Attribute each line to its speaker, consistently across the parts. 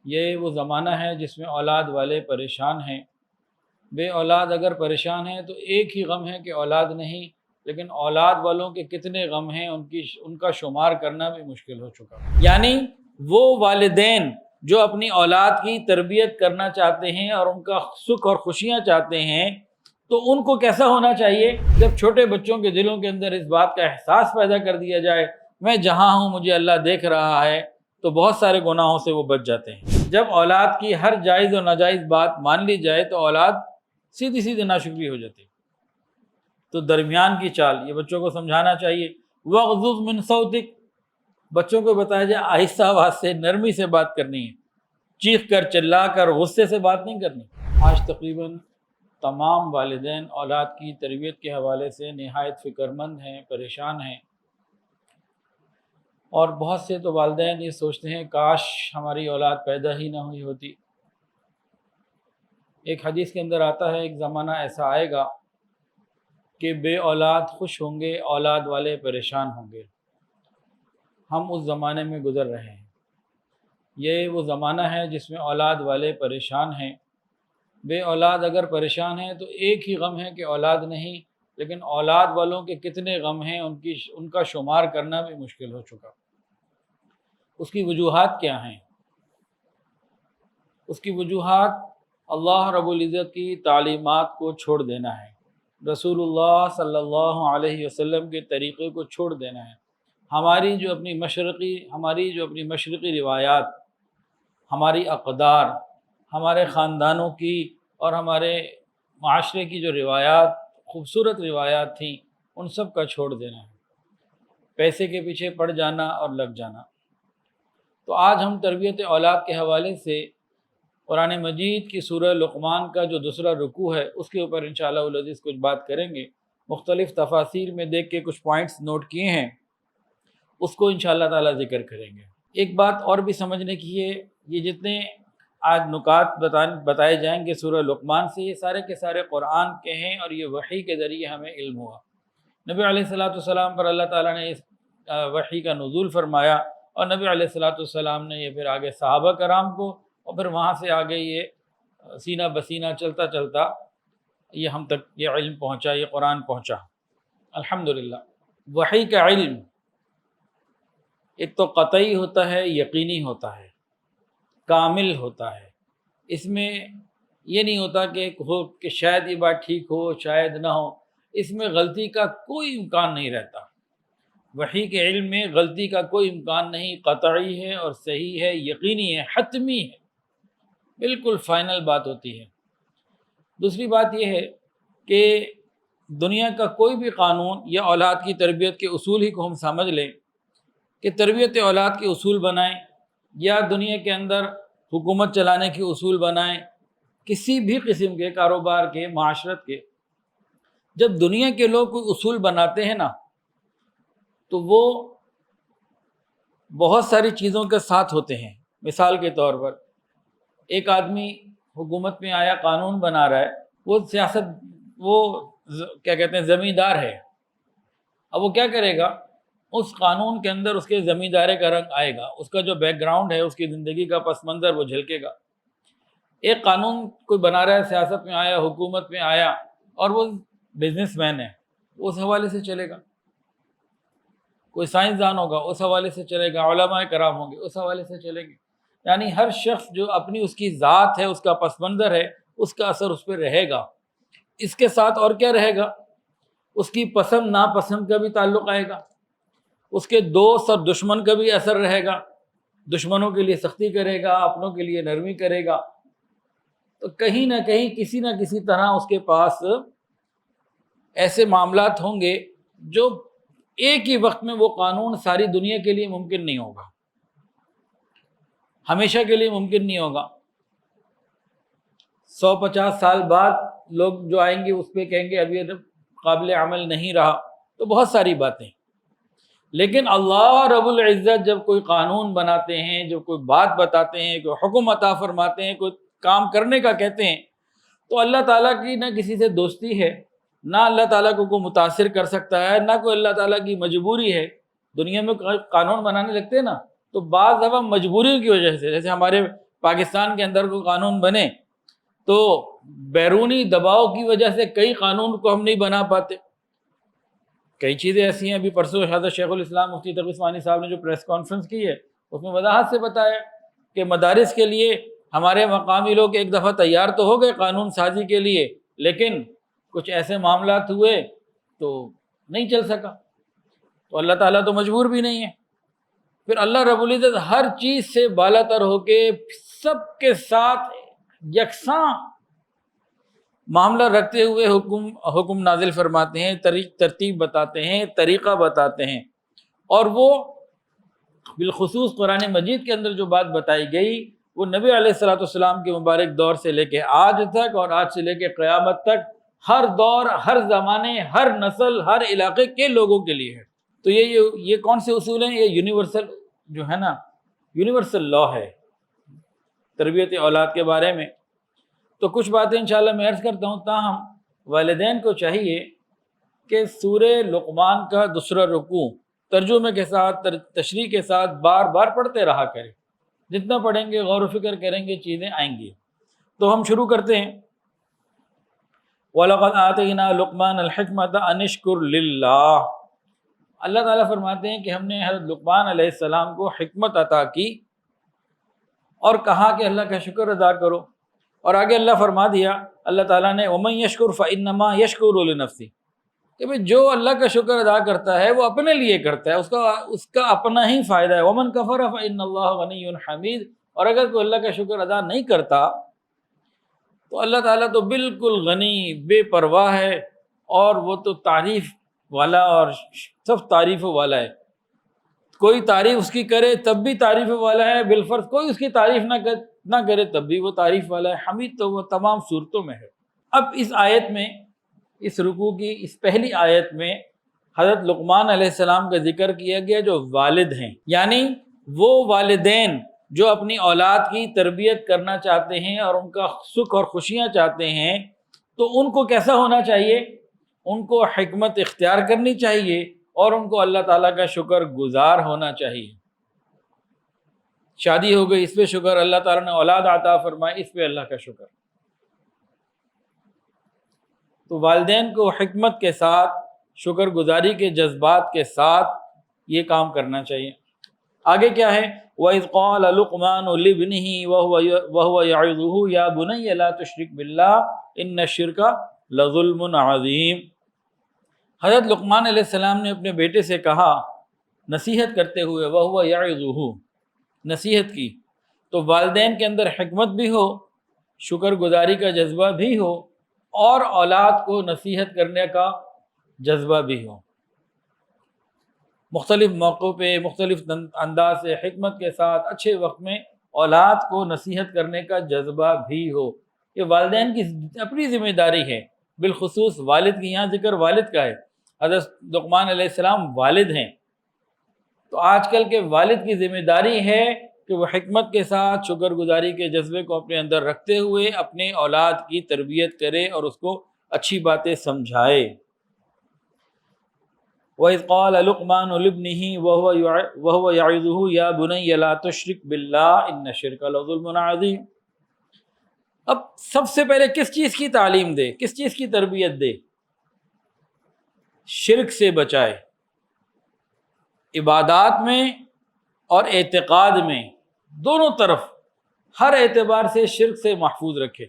Speaker 1: یہ وہ زمانہ ہے جس میں اولاد والے پریشان ہیں۔ بے اولاد اگر پریشان ہیں تو ایک ہی غم ہے کہ اولاد نہیں، لیکن اولاد والوں کے کتنے غم ہیں ان کا شمار کرنا بھی مشکل ہو چکا۔ یعنی وہ والدین جو اپنی اولاد کی تربیت کرنا چاہتے ہیں اور ان کا سکھ اور خوشیاں چاہتے ہیں، تو ان کو کیسا ہونا چاہیے؟ جب چھوٹے بچوں کے دلوں کے اندر اس بات کا احساس پیدا کر دیا جائے میں جہاں ہوں مجھے اللہ دیکھ رہا ہے، تو بہت سارے گناہوں سے وہ بچ جاتے ہیں۔ جب اولاد کی ہر جائز اور ناجائز بات مان لی جائے تو اولاد سیدھی سیدھی ناشکری ہو جاتی ہے۔ تو درمیان کی چال یہ بچوں کو سمجھانا چاہیے۔ وَغْضُضْ مِنْ صَوْتِكَ، بچوں کو بتایا جائے آہستہ آواز سے، نرمی سے بات کرنی ہے، چیخ کر چلا کر غصے سے بات نہیں کرنی۔ آج تقریباً تمام والدین اولاد کی تربیت کے حوالے سے نہایت فکر مند ہیں، پریشان ہیں، اور بہت سے تو والدین یہ سوچتے ہیں کاش ہماری اولاد پیدا ہی نہ ہوئی ہوتی۔ ایک حدیث کے اندر آتا ہے ایک زمانہ ایسا آئے گا کہ بے اولاد خوش ہوں گے، اولاد والے پریشان ہوں گے۔ ہم اس زمانے میں گزر رہے ہیں۔ یہ وہ زمانہ ہے جس میں اولاد والے پریشان ہیں۔ بے اولاد اگر پریشان ہیں تو ایک ہی غم ہے کہ اولاد نہیں، لیکن اولاد والوں کے کتنے غم ہیں ان کا شمار کرنا بھی مشکل ہو چکا۔ اس کی وجوہات کیا ہیں؟ اس کی وجوہات اللہ رب العزت کی تعلیمات کو چھوڑ دینا ہے، رسول اللہ صلی اللہ علیہ وسلم کے طریقے کو چھوڑ دینا ہے، ہماری جو اپنی مشرقی روایات، ہماری اقدار، ہمارے خاندانوں کی اور ہمارے معاشرے کی جو روایات، خوبصورت روایات تھیں، ان سب کا چھوڑ دینا ہے، پیسے کے پیچھے پڑ جانا اور لگ جانا۔ تو آج ہم تربیت اولاد کے حوالے سے قرآن مجید کی سورہ لقمان کا جو دوسرا رکوع ہے اس کے اوپر انشاءاللہ العزیز کچھ بات کریں گے۔ مختلف تفاسیر میں دیکھ کے کچھ پوائنٹس نوٹ کیے ہیں، اس کو انشاءاللہ تعالی ذکر کریں گے۔ ایک بات اور بھی سمجھنے کی ہے، یہ جتنے آج نکات بتائے جائیں گے سورہ لقمان سے، یہ سارے کے سارے قرآن کے ہیں اور یہ وحی کے ذریعے ہمیں علم ہوا۔ نبی علیہ السلام پر اللہ تعالیٰ نے اس وحی کا نزول فرمایا، اور نبی علیہ السلام نے یہ پھر آگے صحابہ کرام کو، اور پھر وہاں سے آگے یہ سینہ بسینہ چلتا چلتا یہ ہم تک یہ علم پہنچا، یہ قرآن پہنچا، الحمدللہ۔ وحی کا علم ایک تو قطعی ہوتا ہے، یقینی ہوتا ہے، کامل ہوتا ہے۔ اس میں یہ نہیں ہوتا کہ شاید یہ بات ٹھیک ہو شاید نہ ہو، اس میں غلطی کا کوئی امکان نہیں رہتا۔ وحی کے علم میں غلطی کا کوئی امکان نہیں، قطعی ہے اور صحیح ہے، یقینی ہے، حتمی ہے، بالکل فائنل بات ہوتی ہے۔ دوسری بات یہ ہے کہ دنیا کا کوئی بھی قانون یا اولاد کی تربیت کے اصول ہی کو ہم سمجھ لیں کہ تربیت اولاد کے اصول بنائیں یا دنیا کے اندر حکومت چلانے کے اصول بنائیں، کسی بھی قسم کے کاروبار کے، معاشرت کے، جب دنیا کے لوگ کوئی اصول بناتے ہیں نا تو وہ بہت ساری چیزوں کے ساتھ ہوتے ہیں۔ مثال کے طور پر ایک آدمی حکومت میں آیا، قانون بنا رہا ہے، وہ کیا کہتے ہیں زمیندار ہے۔ اب وہ کیا کرے گا؟ اس قانون کے اندر اس کے زمیندارے کا رنگ آئے گا، اس کا جو بیک گراؤنڈ ہے، اس کی زندگی کا پس منظر وہ جھلکے گا۔ ایک قانون کوئی بنا رہا ہے، سیاست میں آیا، حکومت میں آیا، اور وہ بزنس مین ہے، اس حوالے سے چلے گا۔ کوئی سائنسدان ہوگا، اس حوالے سے چلے گا، علماء کرام ہوں گے، اس حوالے سے چلیں گے۔ یعنی ہر شخص جو اپنی اس کی ذات ہے، اس کا پس منظر ہے، اس کا اثر اس پہ رہے گا۔ اس کے ساتھ اور کیا رہے گا؟ اس کی پسند ناپسند کا بھی تعلق آئے گا، اس کے دوست اور دشمن کا بھی اثر رہے گا، دشمنوں کے لیے سختی کرے گا، اپنوں کے لیے نرمی کرے گا۔ تو کہیں نہ کہیں کسی نہ کسی طرح اس کے پاس ایسے معاملات ہوں گے جو ایک ہی وقت میں وہ قانون ساری دنیا کے لیے ممکن نہیں ہوگا، ہمیشہ کے لیے ممکن نہیں ہوگا۔ 150 سال بعد لوگ جو آئیں گے اس پہ کہیں گے اب یہ قابل عمل نہیں رہا، تو بہت ساری باتیں۔ لیکن اللہ رب العزت جب کوئی قانون بناتے ہیں، جب کوئی بات بتاتے ہیں، کوئی حکم عطا فرماتے ہیں، کوئی کام کرنے کا کہتے ہیں، تو اللہ تعالیٰ کی نہ کسی سے دوستی ہے، نہ اللہ تعالیٰ کو کوئی متاثر کر سکتا ہے، نہ کوئی اللہ تعالیٰ کی مجبوری ہے۔ دنیا میں قانون بنانے لگتے ہیں نا تو بعض دفعہ مجبوریوں کی وجہ سے، جیسے ہمارے پاکستان کے اندر کوئی قانون بنے تو بیرونی دباؤ کی وجہ سے کئی قانون کو ہم نہیں بنا پاتے. کئی چیزیں ایسی ہیں. ابھی پرسوں حضرت شیخ الاسلام مفتی تقی عثمانی صاحب نے جو پریس کانفرنس کی ہے اس میں وضاحت سے بتایا کہ مدارس کے لیے ہمارے مقامی لوگ ایک دفعہ تیار تو ہو گئے قانون سازی کے لیے، لیکن کچھ ایسے معاملات ہوئے تو نہیں چل سکا. تو اللہ تعالیٰ تو مجبور بھی نہیں ہے. پھر اللہ رب العزت ہر چیز سے بالا تر ہو کے سب کے ساتھ یکساں معاملہ رکھتے ہوئے حکم نازل فرماتے ہیں، ترتیب بتاتے ہیں، طریقہ بتاتے ہیں. اور وہ بالخصوص قرآن مجید کے اندر جو بات بتائی گئی وہ نبی علیہ الصلوۃ والسلام کے مبارک دور سے لے کے آج تک اور آج سے لے کے قیامت تک ہر دور، ہر زمانے، ہر نسل، ہر علاقے کے لوگوں کے لیے ہے. تو یہ کون سے اصول ہیں؟ یہ یونیورسل جو ہے نا، یونیورسل لا ہے تربیت اولاد کے بارے میں. تو کچھ باتیں انشاءاللہ میں عرض کرتا ہوں. تاہم والدین کو چاہیے کہ سورہ لقمان کا دوسرا رکوع ترجمے کے ساتھ، تشریح کے ساتھ بار بار پڑھتے رہا کریں. جتنا پڑھیں گے، غور و فکر کریں گے، چیزیں آئیں گی. تو ہم شروع کرتے ہیں. وَلَقَدْ آتَيْنَا لُقْمَانَ الْحِكْمَةَ أَنِ اشْكُرْ لِلَّهِ. اللہ تعالیٰ فرماتے ہیں کہ ہم نے حضرت لقمان علیہ السلام کو حکمت عطا کی اور کہا کہ اللہ کا شکر ادا کرو. اور آگے اللہ فرما دیا اللہ تعالیٰ نے وَمَن يَشْكُرْ فَإِنَّمَا يَشْكُرُ لِنَفْسِهِ، کہ بھئی جو اللہ کا شکر ادا کرتا ہے وہ اپنے لیے کرتا ہے، اس کا اپنا ہی فائدہ ہے. وَمَن كَفَرَ فَإِنَّ اللَّهَ غَنِيٌّ حَمِيدٌ. اور اگر کوئی اللہ کا شکر ادا نہیں کرتا تو اللہ تعالیٰ تو بالکل غنی، بے پرواہ ہے، اور وہ تو تعریف والا اور سب تعریف والا ہے. کوئی تعریف اس کی کرے تب بھی تعریف والا ہے، بالفرض کوئی اس کی تعریف نہ کرے تب بھی وہ تعریف والا ہے. حمید تو وہ تمام صورتوں میں ہے. اب اس آیت میں، اس رکوع کی اس پہلی آیت میں حضرت لقمان علیہ السلام کا ذکر کیا گیا جو والد ہیں، یعنی وہ والدین جو اپنی اولاد کی تربیت کرنا چاہتے ہیں اور ان کا سکھ اور خوشیاں چاہتے ہیں. تو ان کو کیسا ہونا چاہیے؟ ان کو حکمت اختیار کرنی چاہیے اور ان کو اللہ تعالیٰ کا شکر گزار ہونا چاہیے. شادی ہو گئی، اس پہ شکر، اللہ تعالیٰ نے اولاد عطا فرمائی، اس پہ اللہ کا شکر. تو والدین کو حکمت کے ساتھ، شکر گزاری کے جذبات کے ساتھ یہ کام کرنا چاہیے. آگے کیا ہے؟ وَإِذْ قَالَ لُقْمَانُ لِابْنِهِ وَهُوَ يَعِظُهُ يَا بُنَيَّ لَا تُشْرِكْ بِاللَّهِ إِنَّ الشِّرْكَ لَظُلْمٌ عَظِيمٌ. حضرت لقمان علیہ السلام نے اپنے بیٹے سے کہا نصیحت کرتے ہوئے، وَهُوَ يَعِظُهُ، نصیحت کی. تو والدین کے اندر حکمت بھی ہو، شکر گزاری کا جذبہ بھی ہو، اور اولاد کو نصیحت کرنے کا جذبہ بھی ہو. مختلف موقعوں پہ مختلف انداز سے حکمت کے ساتھ اچھے وقت میں اولاد کو نصیحت کرنے کا جذبہ بھی ہو. یہ والدین کی اپنی ذمہ داری ہے، بالخصوص والد کی. یہاں ذکر والد کا ہے، حضرت لقمان علیہ السلام والد ہیں. تو آج کل کے والد کی ذمہ داری ہے کہ وہ حکمت کے ساتھ شکر گزاری کے جذبے کو اپنے اندر رکھتے ہوئے اپنے اولاد کی تربیت کرے اور اس کو اچھی باتیں سمجھائے. وَإِذْ قَالَ لُقْمَانُ لِابْنِهِ وَهُوَ يَعِظُهُ يَا بُنَيَّ لَا تُشْرِكْ بِاللَّهِ إِنَّ الشِّرْكَ لَظُلْمٌ عَظِيمٌ. اب سب سے پہلے کس چیز کی تعلیم دے، کس چیز کی تربیت دے؟ شرک سے بچائے. عبادات میں اور اعتقاد میں، دونوں طرف ہر اعتبار سے شرک سے محفوظ رکھے.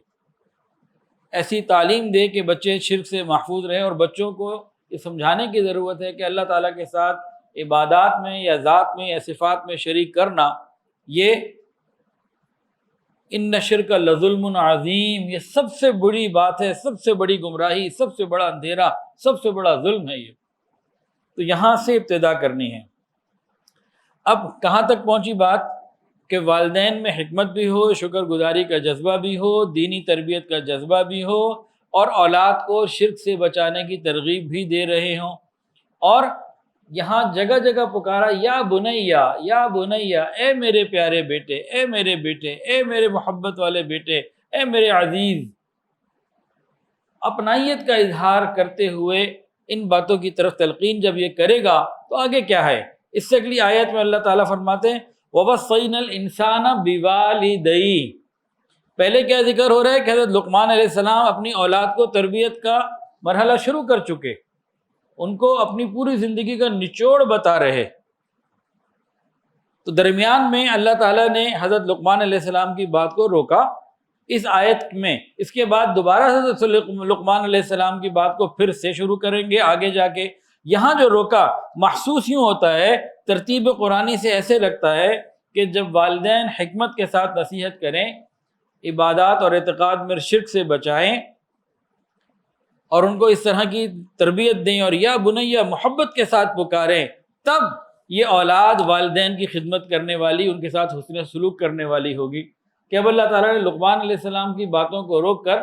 Speaker 1: ایسی تعلیم دے کہ بچے شرک سے محفوظ رہیں. اور بچوں کو یہ سمجھانے کی ضرورت ہے کہ اللہ تعالیٰ کے ساتھ عبادات میں یا ذات میں یا صفات میں شریک کرنا، یہ ان الشرک لظلم عظیم، یہ سب سے بڑی بات ہے، سب سے بڑی گمراہی، سب سے بڑا اندھیرا، سب سے بڑا ظلم ہے یہ. تو یہاں سے ابتدا کرنی ہے. اب کہاں تک پہنچی بات کہ والدین میں حکمت بھی ہو، شکر گزاری کا جذبہ بھی ہو، دینی تربیت کا جذبہ بھی ہو، اور اولاد کو شرک سے بچانے کی ترغیب بھی دے رہے ہوں. اور یہاں جگہ جگہ پکارا یا بنیا، یا بنیا، اے میرے پیارے بیٹے، اے میرے بیٹے، اے میرے محبت والے بیٹے، اے میرے عزیز. اپنائیت کا اظہار کرتے ہوئے ان باتوں کی طرف تلقین جب یہ کرے گا تو آگے کیا ہے؟ اس سے اگلی آیت میں اللہ تعالیٰ فرماتے ہیں وَوَصَّيْنَا الْإِنسَانَ بِوَالِدَيْهِ، پہلے کیا ذکر ہو رہا ہے کہ حضرت لقمان علیہ السلام اپنی اولاد کو تربیت کا مرحلہ شروع کر چکے، ان کو اپنی پوری زندگی کا نچوڑ بتا رہے، تو درمیان میں اللہ تعالیٰ نے حضرت لقمان علیہ السلام کی بات کو روکا اس آیت میں، اس کے بعد دوبارہ حضرت لقمان علیہ السلام کی بات کو پھر سے شروع کریں گے آگے جا کے۔ یہاں جو روکا محسوس یوں ہوتا ہے، ترتیب قرآنی سے ایسے لگتا ہے کہ جب والدین حکمت کے ساتھ نصیحت کریں، عبادات اور اعتقاد میں شرک سے بچائیں اور ان کو اس طرح کی تربیت دیں اور یا بنیا محبت کے ساتھ پکاریں، تب یہ اولاد والدین کی خدمت کرنے والی، ان کے ساتھ حسن سلوک کرنے والی ہوگی۔ کہ اب اللہ تعالیٰ نے لقمان علیہ السلام کی باتوں کو روک کر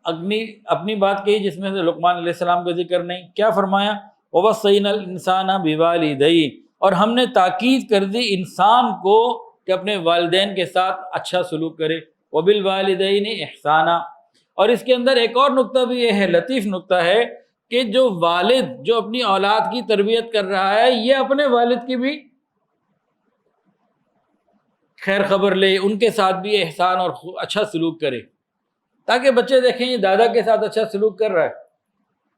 Speaker 1: اپنی بات کہی جس میں سے لقمان علیہ السلام کا ذکر نہیں۔ کیا فرمایا؟ وَوَصَّيْنَا الْإِنسَانَ بِوَالِدَيْهِ، اور ہم نے تاکید کر دی انسان کو کہ اپنے والدین کے ساتھ اچھا سلوک کرے، وَبِالْوَالِدَيْنِ إِحْسَانًا، اور اس کے اندر ایک اور نقطہ بھی یہ ہے، لطیف نقطہ ہے، کہ جو والد جو اپنی اولاد کی تربیت کر رہا ہے یہ اپنے والد کی بھی خیر خبر لے، ان کے ساتھ بھی احسان اور اچھا سلوک کرے، تاکہ بچے دیکھیں یہ دادا کے ساتھ اچھا سلوک کر رہا ہے۔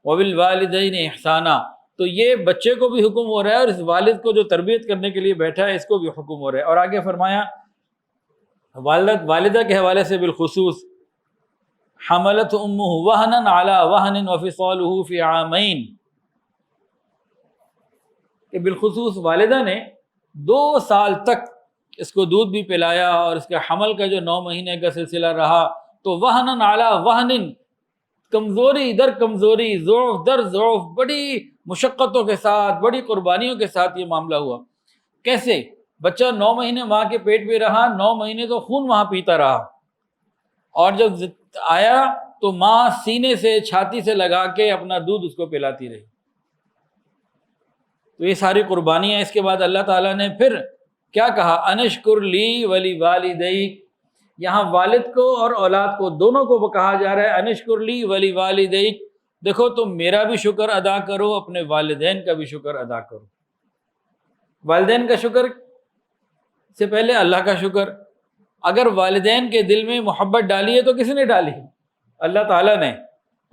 Speaker 1: وَبِالْوَالِدَيْنِ إِحْسَانًا، تو یہ بچے کو بھی حکم ہو رہا ہے اور اس والد کو جو تربیت کرنے کے لیے بیٹھا ہے اس کو بھی حکم ہو رہا ہے۔ اور آگے فرمایا والدہ کے حوالے سے بالخصوص، حملت امہ وہنا علی وہن وفصالہ فی عامین، کہ بالخصوص والدہ نے 2 سال تک اس کو دودھ بھی پلایا اور اس کے حمل کا جو 9 مہینے کا سلسلہ رہا، تو وہن علی وہن، کمزوری در کمزوری، ضعف در ضعف، بڑی مشقتوں کے ساتھ، بڑی قربانیوں کے ساتھ یہ معاملہ ہوا۔ کیسے؟ بچہ 9 مہینے ماں کے پیٹ میں رہا، 9 مہینے تو خون وہاں پیتا رہا، اور جب آیا تو ماں سینے سے چھاتی سے لگا کے اپنا دودھ اس کو پلاتی رہی۔ تو یہ ساری قربانیاں، اس کے بعد اللہ تعالیٰ نے پھر کیا کہا؟ انشکر لی ولی والدیک، یہاں والد کو اور اولاد کو دونوں کو کہا جا رہا ہے انشکر لی ولی والدیک، دیکھو تم میرا بھی شکر ادا کرو، اپنے والدین کا بھی شکر ادا کرو۔ والدین کا شکر سے پہلے اللہ کا شکر۔ اگر والدین کے دل میں محبت ڈالی ہے تو کس نے ڈالی؟ اللہ تعالیٰ نے۔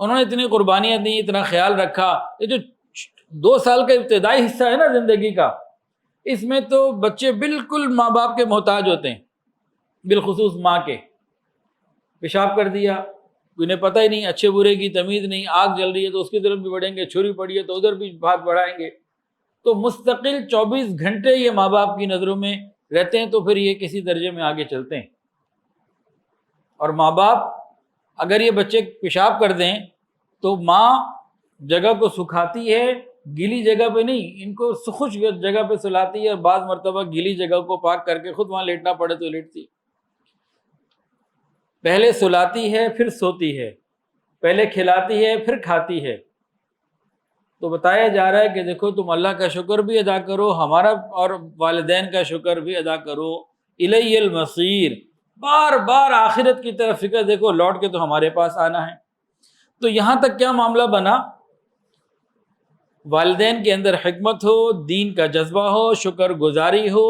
Speaker 1: انہوں نے اتنی قربانیاں دی، اتنا خیال رکھا۔ یہ جو 2 سال کا ابتدائی حصہ ہے نا زندگی کا، اس میں تو بچے بالکل ماں باپ کے محتاج ہوتے ہیں، بالخصوص ماں کے۔ پیشاب کر دیا، انہیں پتہ ہی نہیں، اچھے برے کی تمیز نہیں، آگ جل رہی ہے تو اس کی طرف بھی بڑھیں گے، چھری پڑی ہے تو ادھر بھی ہاتھ بڑھائیں گے، تو مستقل 24 گھنٹے یہ ماں باپ کی نظروں میں رہتے ہیں، تو پھر یہ کسی درجے میں آگے چلتے ہیں۔ اور ماں باپ اگر یہ بچے پیشاب کر دیں تو ماں جگہ کو سکھاتی ہے، گیلی جگہ پہ نہیں، ان کو خشک جگہ پہ سلاتی ہے، بعض مرتبہ گیلی جگہ کو پاک کر کے خود وہاں لیٹنا پڑے تو لیٹتی، پہلے سلاتی ہے پھر سوتی ہے، پہلے کھلاتی ہے پھر کھاتی ہے۔ تو بتایا جا رہا ہے کہ دیکھو تم اللہ کا شکر بھی ادا کرو، ہمارا اور والدین کا شکر بھی ادا کرو، الی المصیر، بار بار آخرت کی طرف فکر، دیکھو لوٹ کے تو ہمارے پاس آنا ہے۔ تو یہاں تک کیا معاملہ بنا؟ والدین کے اندر حکمت ہو، دین کا جذبہ ہو، شکر گزاری ہو،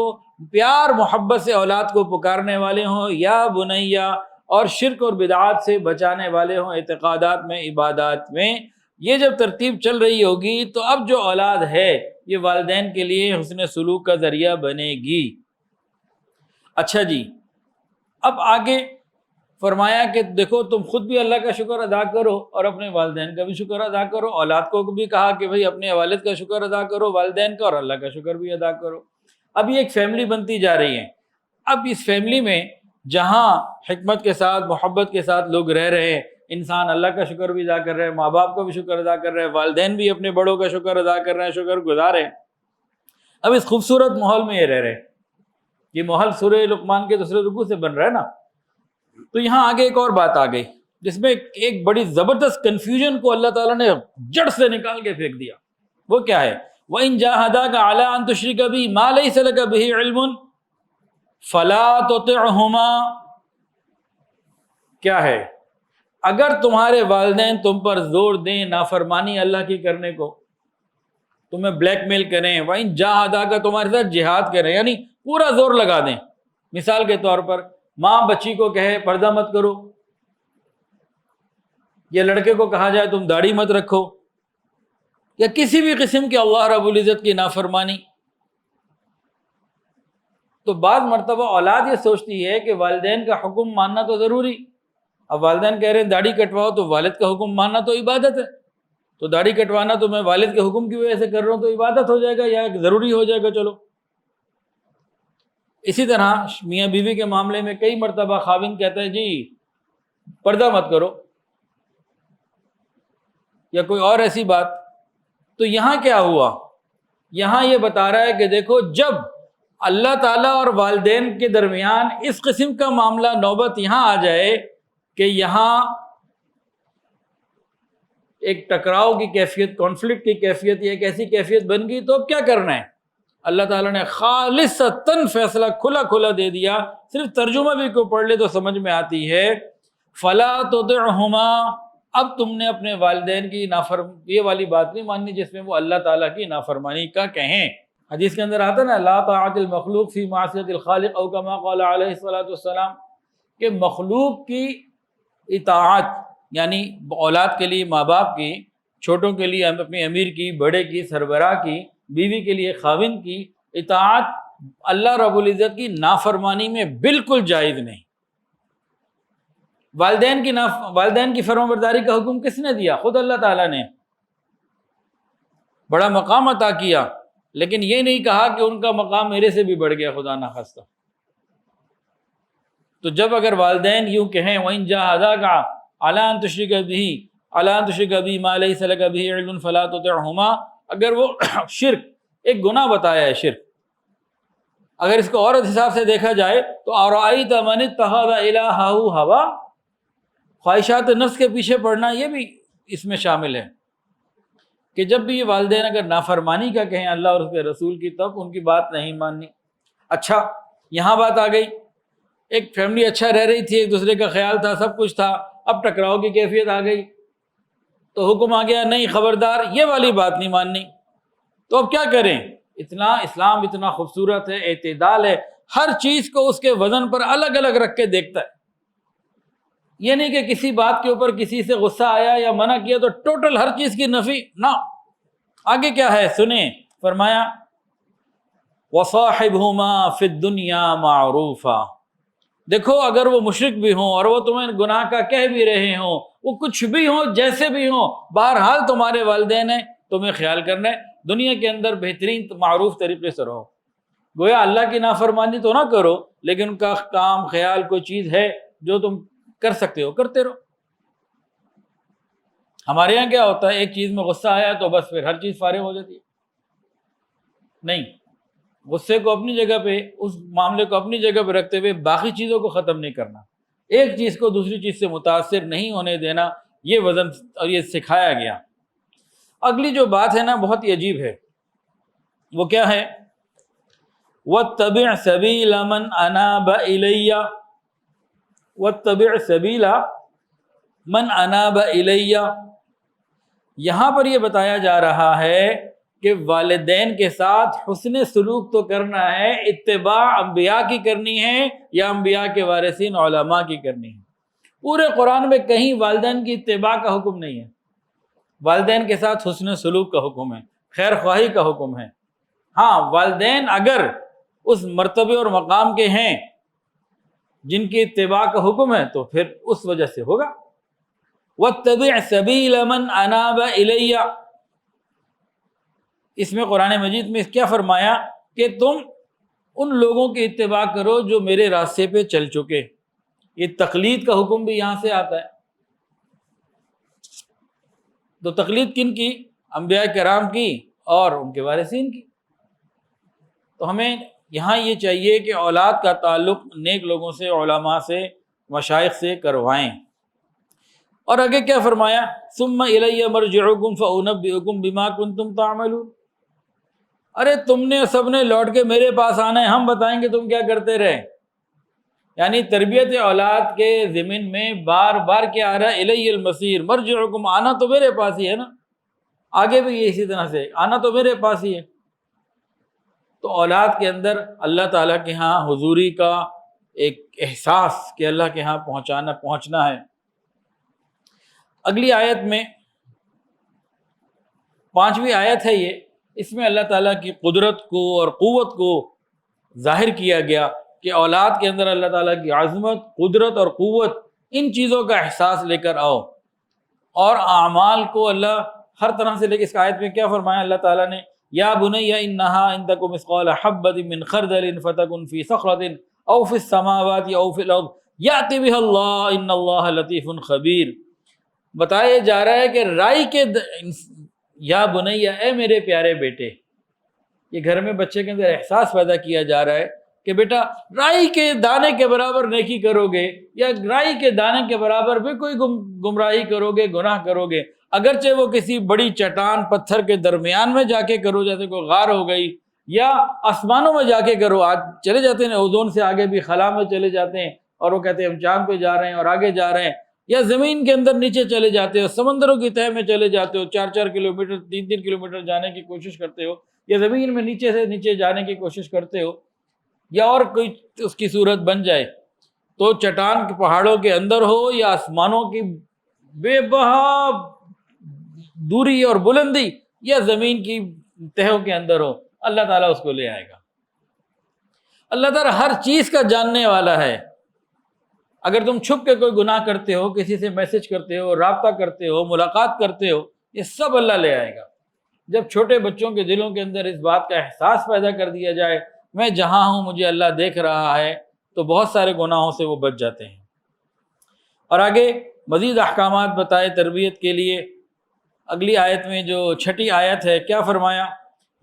Speaker 1: پیار محبت سے اولاد کو پکارنے والے ہوں، یا بنیا، اور شرک اور بدعات سے بچانے والے ہوں، اعتقادات میں، عبادات میں۔ یہ جب ترتیب چل رہی ہوگی تو اب جو اولاد ہے یہ والدین کے لیے حسن سلوک کا ذریعہ بنے گی۔ اچھا جی، اب آگے فرمایا کہ دیکھو تم خود بھی اللہ کا شکر ادا کرو اور اپنے والدین کا بھی شکر ادا کرو۔ اولاد کو بھی کہا کہ بھئی اپنے والد کا شکر ادا کرو، والدین کا، اور اللہ کا شکر بھی ادا کرو۔ اب یہ ایک فیملی بنتی جا رہی ہے۔ اب اس فیملی میں جہاں حکمت کے ساتھ، محبت کے ساتھ لوگ رہ رہے ہیں، انسان اللہ کا شکر بھی ادا کر رہے ہیں، ماں باپ کا بھی شکر ادا کر رہے ہیں، والدین بھی اپنے بڑوں کا شکر ادا کر رہے ہیں، شکر گزار ہیں۔ اب اس خوبصورت ماحول میں یہ رہ رہے ہیں۔ یہ ماحول سورہ لقمان کے دوسرے رکوع سے بن رہا ہے نا۔ تو یہاں آگے ایک اور بات آ گئی جس میں ایک بڑی زبردست کنفیوژن کو اللہ تعالیٰ نے جڑ سے نکال کے پھینک دیا۔ وہ کیا ہے؟ وَإِن جَاهَدَاكَ عَلَىٰ أَن تُشْرِكَ بِي مَا لَيْسَ لَكَ بِهِ عِلْمٌ فَلَا تُطِعْهُمَا، کیا ہے؟ اگر تمہارے والدین تم پر زور دیں نافرمانی اللہ کی کرنے کو، تمہیں بلیک میل کریں، وَإِن جَاهَدَاكَ، تمہارے ساتھ جہاد کریں، یعنی پورا زور لگا دیں. مثال کے طور پر ماں بچی کو کہے پردہ مت کرو، یا لڑکے کو کہا جائے تم داڑھی مت رکھو، یا کسی بھی قسم کی اللہ رب العزت کی نافرمانی. تو بعض مرتبہ اولاد یہ سوچتی ہے کہ والدین کا حکم ماننا تو ضروری. اب والدین کہہ رہے ہیں داڑھی کٹواؤ تو والد کا حکم ماننا تو عبادت ہے، تو داڑھی کٹوانا تو میں والد کے حکم کی وجہ سے کر رہا ہوں تو عبادت ہو جائے گا یا ضروری ہو جائے گا. چلو اسی طرح میاں بیوی کے معاملے میں کئی مرتبہ خاوند کہتا ہے جی پردہ مت کرو، یا کوئی اور ایسی بات. تو یہاں کیا ہوا؟ یہاں یہ بتا رہا ہے کہ دیکھو جب اللہ تعالیٰ اور والدین کے درمیان اس قسم کا معاملہ نوبت یہاں آ جائے کہ یہاں ایک ٹکراؤ کی کیفیت، کانفلکٹ کی کیفیت، یہ ایک ایسی کیفیت بن گئی، تو اب کیا کرنا ہے؟ اللہ تعالیٰ نے خالصتاً فیصلہ کھلا کھلا دے دیا. صرف ترجمہ بھی کوئی پڑھ لے تو سمجھ میں آتی ہے. فلا تطعہما، اب تم نے اپنے والدین کی یہ والی بات نہیں ماننی جس میں وہ اللہ تعالیٰ کی نافرمانی کا کہیں. حدیث کے اندر آتا ہے نا لا طاعت المخلوق فی معصیت الخالق او کما قال علیہ الصلوۃ والسلام، کہ مخلوق کی اطاعت یعنی اولاد کے لیے ماں باپ کی، چھوٹوں کے لیے اپنے امیر کی، بڑے کی، سربراہ کی، بیوی کے لیے خاوند کی اطاعت اللہ رب العزت کی نافرمانی میں بالکل جائز نہیں. والدین کی فرمانبرداری کا حکم کس نے دیا؟ خود اللہ تعالیٰ نے. بڑا مقام عطا کیا، لیکن یہ نہیں کہا کہ ان کا مقام میرے سے بھی بڑھ گیا خدا نخواستہ. تو جب اگر والدین یوں کہیں وَإِن جَاهَدَاكَ عَلَىٰ أَن تُشْرِكَ بِي مَا لَيْسَ لَكَ بِهِ عِلْمٌ فَلَا تُطِعْهُمَا، اگر وہ شرک ایک گناہ بتایا ہے، شرک اگر اس کو عورت حساب سے دیکھا جائے تو أَرَأَيْتَ مَنِ اتَّخَذَ إِلَٰهَهُ هَوَىٰ، خواہشات نفس کے پیچھے پڑنا یہ بھی اس میں شامل ہے کہ جب بھی یہ والدین اگر نافرمانی کا کہیں اللہ اور اس کے رسول کی، تب ان کی بات نہیں ماننی. اچھا یہاں بات آ گئی، ایک فیملی اچھا رہ رہی تھی، ایک دوسرے کا خیال تھا، سب کچھ تھا، اب ٹکراؤ کی کیفیت آ گئی تو حکم آ گیا نہیں خبردار یہ والی بات نہیں ماننی. تو اب کیا کریں؟ اسلام اتنا خوبصورت ہے، اعتدال ہے، ہر چیز کو اس کے وزن پر الگ الگ رکھ کے دیکھتا ہے. یہ نہیں کہ کسی بات کے اوپر کسی سے غصہ آیا یا منع کیا تو ٹوٹل ہر چیز کی نفی نہ. آگے کیا ہے سنیں، فرمایا وَصَاحِبْهُمَا فِي الدُّنْيَا مَعْرُوفًا، دیکھو اگر وہ مشرک بھی ہوں اور وہ تمہیں گناہ کا کہہ بھی رہے ہوں، وہ کچھ بھی ہوں جیسے بھی ہوں، بہرحال تمہارے والدین ہیں، تمہیں خیال کرنا ہے دنیا کے اندر بہترین معروف طریقے سے رہو. گویا اللہ کی نافرمانی تو نہ کرو، لیکن ان کا کام خیال کوئی چیز ہے جو تم کر سکتے ہو کرتے رہو. ہمارے یہاں کیا ہوتا ہے، ایک چیز میں غصہ آیا تو بس پھر ہر چیز فارغ ہو جاتی ہے. نہیں، غصے کو اپنی جگہ پہ، اس معاملے کو اپنی جگہ پہ رکھتے ہوئے باقی چیزوں کو ختم نہیں کرنا، ایک چیز کو دوسری چیز سے متاثر نہیں ہونے دینا، یہ وزن اور یہ سکھایا گیا. اگلی جو بات ہے نا بہت ہی عجیب ہے، وہ کیا ہے؟ وَاتَّبِعْ سَبِيلَ مَنْ أَنَابَ إِلَيَّ، وَاتَّبِعْ سَبِيلَ مَنْ أَنَابَ إِلَيَّ. یہاں پر یہ بتایا جا رہا ہے کہ والدین کے ساتھ حسن سلوک تو کرنا ہے، اتباع انبیاء کی کرنی ہے یا انبیاء کے وارثین علماء کی کرنی ہے. پورے قرآن میں کہیں والدین کی اتباع کا حکم نہیں ہے، والدین کے ساتھ حسن سلوک کا حکم ہے، خیر خواہی کا حکم ہے. ہاں والدین اگر اس مرتبے اور مقام کے ہیں جن کی اتباع کا حکم ہے تو پھر اس وجہ سے ہوگا. وَاتَّبِعْ سَبِيلَ مَنْ أَنَابَ إِلَيَّ، اس میں قرآن مجید میں کیا فرمایا کہ تم ان لوگوں کی اتباع کرو جو میرے راستے پہ چل چکے. یہ تقلید کا حکم بھی یہاں سے آتا ہے. تو تقلید کن کی؟ انبیاء کرام کی اور ان کے وارثین کی. تو ہمیں یہاں یہ چاہیے کہ اولاد کا تعلق نیک لوگوں سے، علماء سے، مشائخ سے کروائیں. اور آگے کیا فرمایا؟ ثم الی مرجعکم فانبئکم بما کنتم تعملون، ارے تم نے سب نے لوٹ کے میرے پاس آنا ہے، ہم بتائیں گے تم کیا کرتے رہے. یعنی تربیت اولاد کے ضمن میں بار بار کیا آ رہا ہے؟ الی المصیر، مرجعکم، آنا تو میرے پاس ہی ہے نا، آگے بھی یہ اسی طرح سے آنا تو میرے پاس ہی ہے. تو اولاد کے اندر اللہ تعالیٰ کے ہاں حضوری کا ایک احساس کہ اللہ کے ہاں پہنچنا ہے۔ اگلی آیت میں 5ویں آیت ہے یہ، اس میں اللہ تعالیٰ کی قدرت کو اور قوت کو ظاہر کیا گیا کہ اولاد کے اندر اللہ تعالیٰ کی عظمت، قدرت اور قوت، ان چیزوں کا احساس لے کر آؤ، اور اعمال کو اللہ ہر طرح سے لے کے، اس آیت میں کیا فرمایا اللہ تعالیٰ نے، یا بنی انہا ان تک مثقال حبۃ من خردل فتکن فی صخرۃ او فی السماوات او فی الارض یأتی بها اللہ ان اللہ لطیف خبیر۔ بتایا جا رہا ہے کہ رائی کے یا بنیا، اے میرے پیارے بیٹے، یہ گھر میں بچے کے اندر احساس پیدا کیا جا رہا ہے کہ بیٹا رائی کے دانے کے برابر نیکی کرو گے یا رائی کے دانے کے برابر بھی کوئی گمراہی کرو گے، گناہ کرو گے، اگرچہ وہ کسی بڑی چٹان پتھر کے درمیان میں جا کے کرو، جیسے کوئی غار ہو گئی، یا آسمانوں میں جا کے کرو، آج چلے جاتے ہیں اوزون سے آگے بھی خلا میں چلے جاتے ہیں اور وہ کہتے ہیں ہم چاند پہ جا رہے ہیں اور آگے جا رہے ہیں، یا زمین کے اندر نیچے چلے جاتے ہو، سمندروں کی تہہ میں چلے جاتے ہو، 4 کلومیٹر 3 کلومیٹر جانے کی کوشش کرتے ہو، یا زمین میں نیچے سے نیچے جانے کی کوشش کرتے ہو، یا اور کوئی اس کی صورت بن جائے، تو چٹان کے پہاڑوں کے اندر ہو یا آسمانوں کی بے بہا دوری اور بلندی، یا زمین کی تہوں کے اندر ہو، اللہ تعالیٰ اس کو لے آئے گا۔ اللہ تعالیٰ ہر چیز کا جاننے والا ہے۔ اگر تم چھپ کے کوئی گناہ کرتے ہو، کسی سے میسج کرتے ہو، رابطہ کرتے ہو، ملاقات کرتے ہو، یہ سب اللہ لے آئے گا۔ جب چھوٹے بچوں کے دلوں کے اندر اس بات کا احساس پیدا کر دیا جائے میں جہاں ہوں مجھے اللہ دیکھ رہا ہے، تو بہت سارے گناہوں سے وہ بچ جاتے ہیں۔ اور آگے مزید احکامات بتائے تربیت کے لیے۔ اگلی آیت میں جو 6ٹھی آیت ہے، کیا فرمایا،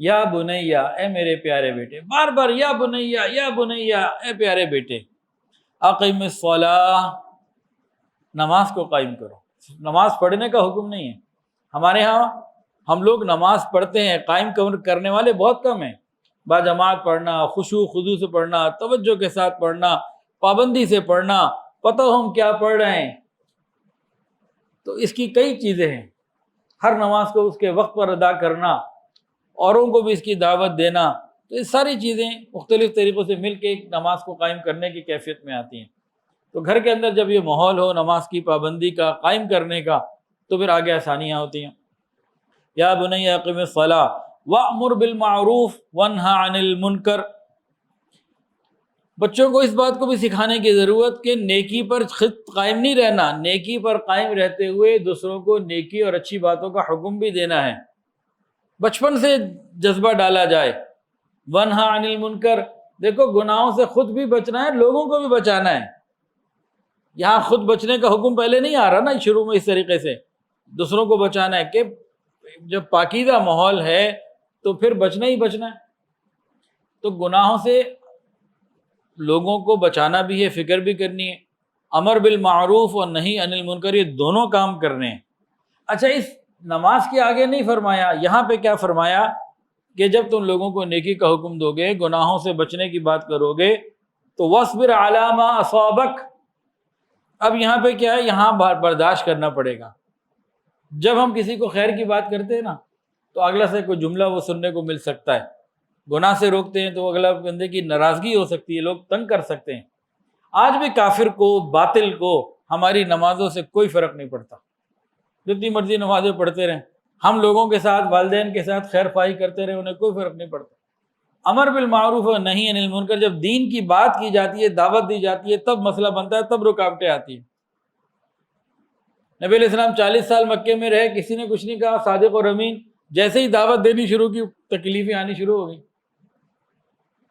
Speaker 1: یا بنیا، اے میرے پیارے بیٹے، بار بار یا بنیا یا بنیا، اے پیارے بیٹے، اقیم الصلاۃ، نماز کو قائم کرو۔ نماز پڑھنے کا حکم نہیں ہے، ہمارے ہاں ہم لوگ نماز پڑھتے ہیں، قائم کرنے والے بہت کم ہیں۔ باجماعت پڑھنا، خشوع خضوع سے پڑھنا، توجہ کے ساتھ پڑھنا، پابندی سے پڑھنا، پتہ ہم کیا پڑھ رہے ہیں، تو اس کی کئی چیزیں ہیں۔ ہر نماز کو اس کے وقت پر ادا کرنا، اوروں کو بھی اس کی دعوت دینا، تو یہ ساری چیزیں مختلف طریقوں سے مل کے ایک نماز کو قائم کرنے کی کیفیت میں آتی ہیں۔ تو گھر کے اندر جب یہ ماحول ہو نماز کی پابندی کا، قائم کرنے کا، تو پھر آگے آسانیاں ہوتی ہیں۔ یا بنی اقم الصلاۃ وامر بالمعروف وانہی عن المنکر، بچوں کو اس بات کو بھی سکھانے کی ضرورت کہ نیکی پر خود قائم نہیں رہنا، نیکی پر قائم رہتے ہوئے دوسروں کو نیکی اور اچھی باتوں کا حکم بھی دینا ہے، بچپن سے جذبہ ڈالا جائے۔ وانہی عن المنکر، دیکھو گناہوں سے خود بھی بچنا ہے، لوگوں کو بھی بچانا ہے۔ یہاں خود بچنے کا حکم پہلے نہیں آ رہا نا شروع میں، اس طریقے سے دوسروں کو بچانا ہے کہ جب پاکیزہ ماحول ہے تو پھر بچنا ہی بچنا ہے۔ تو گناہوں سے لوگوں کو بچانا بھی ہے، فکر بھی کرنی ہے، امر بالمعروف اور نہی عن المنکر، یہ دونوں کام کرنے ہیں۔ اچھا، اس نماز کے آگے نہیں فرمایا، یہاں پہ کیا فرمایا کہ جب تم لوگوں کو نیکی کا حکم دو گے، گناہوں سے بچنے کی بات کرو گے، تو وَاصْبِرْ عَلَىٰ مَا أَصَابَكَ، اب یہاں پہ کیا ہے، یہاں برداشت کرنا پڑے گا۔ جب ہم کسی کو خیر کی بات کرتے ہیں نا، تو اگلا سے کوئی جملہ وہ سننے کو مل سکتا ہے، گناہ سے روکتے ہیں تو اگلا بندے کی ناراضگی ہو سکتی ہے، لوگ تنگ کر سکتے ہیں۔ آج بھی کافر کو، باطل کو ہماری نمازوں سے کوئی فرق نہیں پڑتا، جتنی مرضی نمازیں پڑھتے رہیں، ہم لوگوں کے ساتھ، والدین کے ساتھ خیر خواہی کرتے رہیں، انہیں کوئی فرق نہیں پڑتا۔ امر بالمعروف اور نہی عن المنکر، جب دین کی بات کی جاتی ہے، دعوت دی جاتی ہے، تب مسئلہ بنتا ہے، تب رکاوٹیں آتی ہیں۔ نبی علیہ السلام 40 سال مکے میں رہے، کسی نے کچھ نہیں کہا، صادق اور امین، جیسے ہی دعوت دینی شروع کی تکلیفیں آنی شروع ہو گئیں۔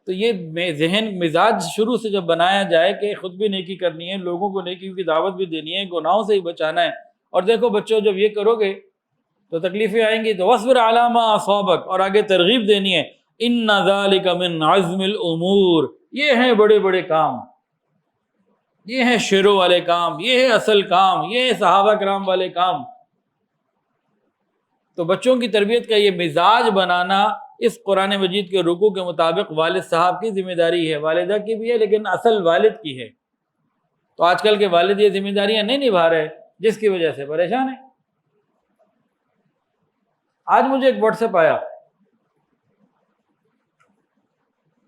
Speaker 1: تو یہ ذہن مزاج شروع سے جب بنایا جائے کہ خود بھی نیکی کرنی ہے، لوگوں کو نیکی کی دعوت بھی دینی ہے، گناہوں سے ہی بچانا ہے، اور دیکھو بچوں جب یہ کرو گے تو تکلیفیں آئیں گی، تو وَاصْبِرْ عَلَىٰ مَا أَصَابَكَ، اور آگے ترغیب دینی ہے، إِنَّ ذَلِكَ مِنْ عَزْمِ الْأُمُورِ، یہ ہیں بڑے بڑے کام، یہ ہیں شیروں والے کام، یہ ہے اصل کام، یہ ہے صحابہ کرام والے کام۔ تو بچوں کی تربیت کا یہ مزاج بنانا اس قرآن مجید کے رکوع کے مطابق والد صاحب کی ذمہ داری ہے، والدہ کی بھی ہے، لیکن اصل والد کی ہے۔ تو آج کل کے والد یہ ذمہ داریاں نہیں نبھا رہے، جس کی وجہ سے پریشان ہیں۔ آج مجھے ایک واٹس ایپ آیا،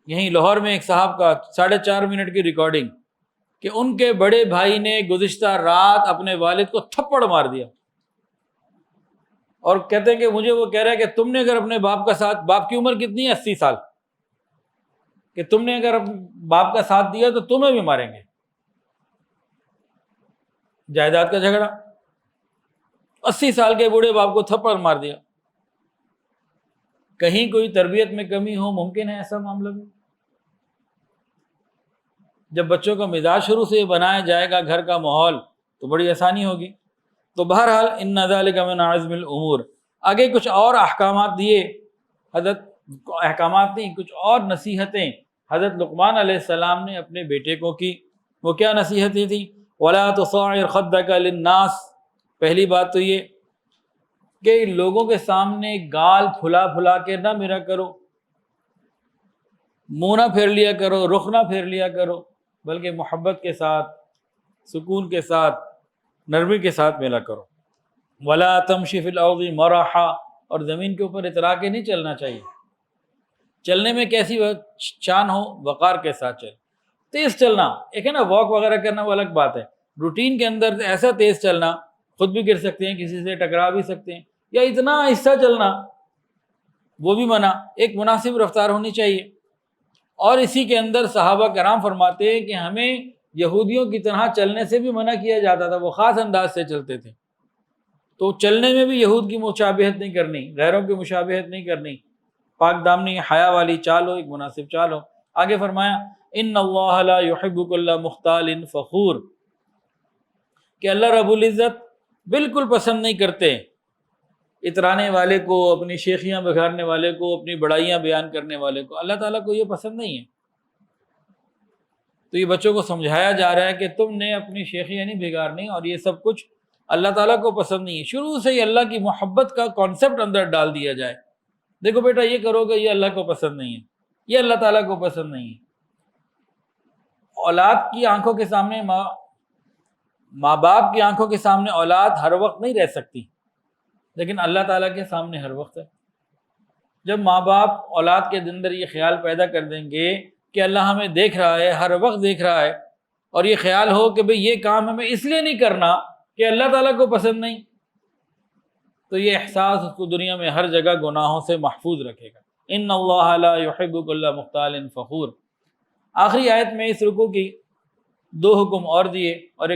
Speaker 1: یہیں لاہور میں ایک صاحب کا 4.5 منٹ کی ریکارڈنگ کہ ان کے بڑے بھائی نے گزشتہ رات اپنے والد کو تھپڑ مار دیا، اور کہتے ہیں کہ مجھے وہ کہہ رہا ہے کہ تم نے اگر اپنے باپ کا ساتھ، باپ کی عمر کتنی ہے 80 سال، کہ تم نے اگر باپ کا ساتھ دیا تو تمہیں بھی ماریں گے۔ جائیداد کا جھگڑا، 80 سال کے بوڑھے باپ کو تھپڑ مار دیا۔ کہیں کوئی تربیت میں کمی ہو، ممکن ہے ایسا معاملہ بھی؟ جب بچوں کا مزاج شروع سے بنایا جائے گا، گھر کا ماحول، تو بڑی آسانی ہوگی۔ تو بہرحال ان ذالک من عزم الامور۔ آگے کچھ اور احکامات دیے حضرت، احکامات نہیں، کچھ اور نصیحتیں حضرت لقمان علیہ السلام نے اپنے بیٹے کو کی۔ وہ کیا نصیحتیں تھیں؟ ولا تصعر خدک للناس۔ پہلی بات تو یہ کہ لوگوں کے سامنے گال پھلا پھلا کے نہ ملا کرو، منہ نہ پھیر لیا کرو، رخ نہ پھیر لیا کرو، بلکہ محبت کے ساتھ، سکون کے ساتھ، نرمی کے ساتھ ملا کرو۔ ولا تمشی فی الارض مرحا۔ اور زمین کے اوپر اترا کے نہیں چلنا چاہیے، چلنے میں کیسی شان ہو، وقار کے ساتھ چل، تیز چلنا۔ ایک ہے نا واک وغیرہ کرنا، وہ الگ بات ہے، روٹین کے اندر ایسا تیز چلنا، خود بھی گر سکتے ہیں، کسی سے ٹکرا بھی سکتے ہیں، یا اتنا آہستہ چلنا وہ بھی منع۔ ایک مناسب رفتار ہونی چاہیے۔ اور اسی کے اندر صحابہ کرام فرماتے ہیں کہ ہمیں یہودیوں کی طرح چلنے سے بھی منع کیا جاتا تھا، وہ خاص انداز سے چلتے تھے، تو چلنے میں بھی یہود کی مشابہت نہیں کرنی، غیروں کی مشابہت نہیں کرنی، پاک دامنی حیا والی چال ہو، ایک مناسب چال ہو۔ آگے فرمایا ان اللہ لا یحب کل مختال فخور، کہ اللہ رب العزت بالکل پسند نہیں کرتے اترانے والے کو، اپنی شیخیاں بگاڑنے والے کو، اپنی بڑائیاں بیان کرنے والے کو، اللہ تعالیٰ کو یہ پسند نہیں ہے۔ تو یہ بچوں کو سمجھایا جا رہا ہے کہ تم نے اپنی شیخیاں نہیں بگاڑنی، اور یہ سب کچھ اللہ تعالیٰ کو پسند نہیں ہے۔ شروع سے ہی اللہ کی محبت کا کانسیپٹ اندر ڈال دیا جائے، دیکھو بیٹا یہ کرو گے، یہ اللہ کو پسند نہیں ہے، یہ اللہ تعالیٰ کو پسند نہیں ہے۔ اولاد کی آنکھوں کے سامنے، ماں باپ کی آنکھوں کے سامنے اولاد ہر وقت نہیں رہ سکتی، لیکن اللہ تعالیٰ کے سامنے ہر وقت ہے۔ جب ماں باپ اولاد کے اندر یہ خیال پیدا کر دیں گے کہ اللہ ہمیں دیکھ رہا ہے، ہر وقت دیکھ رہا ہے، اور یہ خیال ہو کہ بھئی یہ کام ہمیں اس لیے نہیں کرنا کہ اللہ تعالیٰ کو پسند نہیں، تو یہ احساس اس کو دنیا میں ہر جگہ گناہوں سے محفوظ رکھے گا۔ ان اللہ لا یحب کل مختال فخور۔ آخری آیت میں اس رکوع کی 2 حکم اور دیے، اور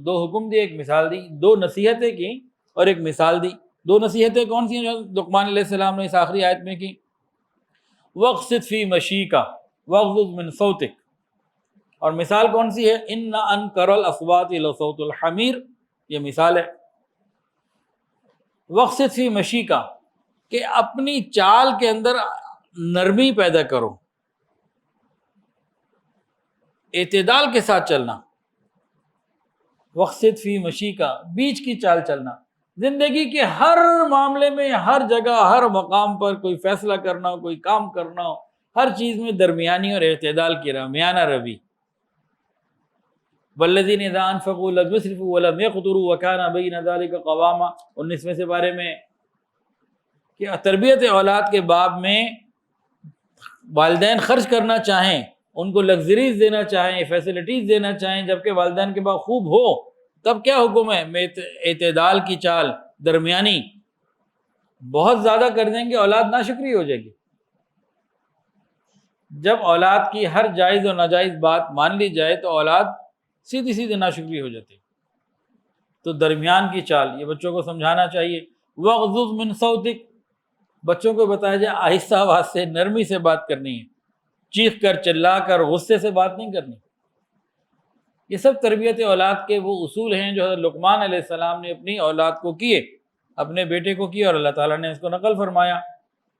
Speaker 1: دو حکم دیے، ایک مثال دی، 2 نصیحتیں کی اور ایک مثال دی۔ 2 نصیحتیں کون سی ہیں جو لقمان علیہ السلام نے اس آخری آیت میں کی؟ وَاقْصِدْ فِي مَشِيكَ وَاغْضُضْ مِنْ صَوْتِكَ، اور مثال کون سی ہے؟ إِنَّ أَنْكَرَ الْأَصْوَاتِ لَصَوْتُ الْحَمِيرِ، یہ مثال ہے۔ وَاقْصِدْ فِي مَشِيكَ، کہ اپنی چال کے اندر نرمی پیدا کرو، اعتدال کے ساتھ چلنا۔ وَاقْصِدْ فِي مَشِيكَ، بیچ کی چال چلنا۔ زندگی کے ہر معاملے میں، ہر جگہ، ہر مقام پر کوئی فیصلہ کرنا ہو، کوئی کام کرنا ہو، ہر چیز میں درمیانی اور اعتدال کی میانہ روی۔ وَالَّذِينَ إِذَا أَنفَقُوا لَمْ يُسْرِفُوا وَلَمْ يَقْتُرُوا وَكَانَ بَيْنَ ذَلِكَ قَوَامًا، 19ویں سے بارے میں، کہ تربیت اولاد کے باب میں والدین خرچ کرنا چاہیں، ان کو لگژریز دینا چاہیں، فیسلٹیز دینا چاہیں، جبکہ والدین کے بعد خوب ہو، تب کیا حکم ہے؟ اعتدال کی چال، درمیانی۔ بہت زیادہ کر دیں گے اولاد ناشکری ہو جائے گی۔ جب اولاد کی ہر جائز اور ناجائز بات مان لی جائے تو اولاد سیدھی سیدھی ناشکری ہو جاتی۔ تو درمیان کی چال یہ بچوں کو سمجھانا چاہیے۔ وَاغْضُضْ مِنْ صَوْتِكَ، بچوں کو بتایا جائے آہستہ آواز سے، نرمی سے بات کرنی ہے، چیخ کر، چلا کر، غصے سے بات نہیں کرنی۔ یہ سب تربیت اولاد کے وہ اصول ہیں جو حضرت لقمان علیہ السلام نے اپنی اولاد کو کیے، اپنے بیٹے کو کیے، اور اللہ تعالیٰ نے اس کو نقل فرمایا۔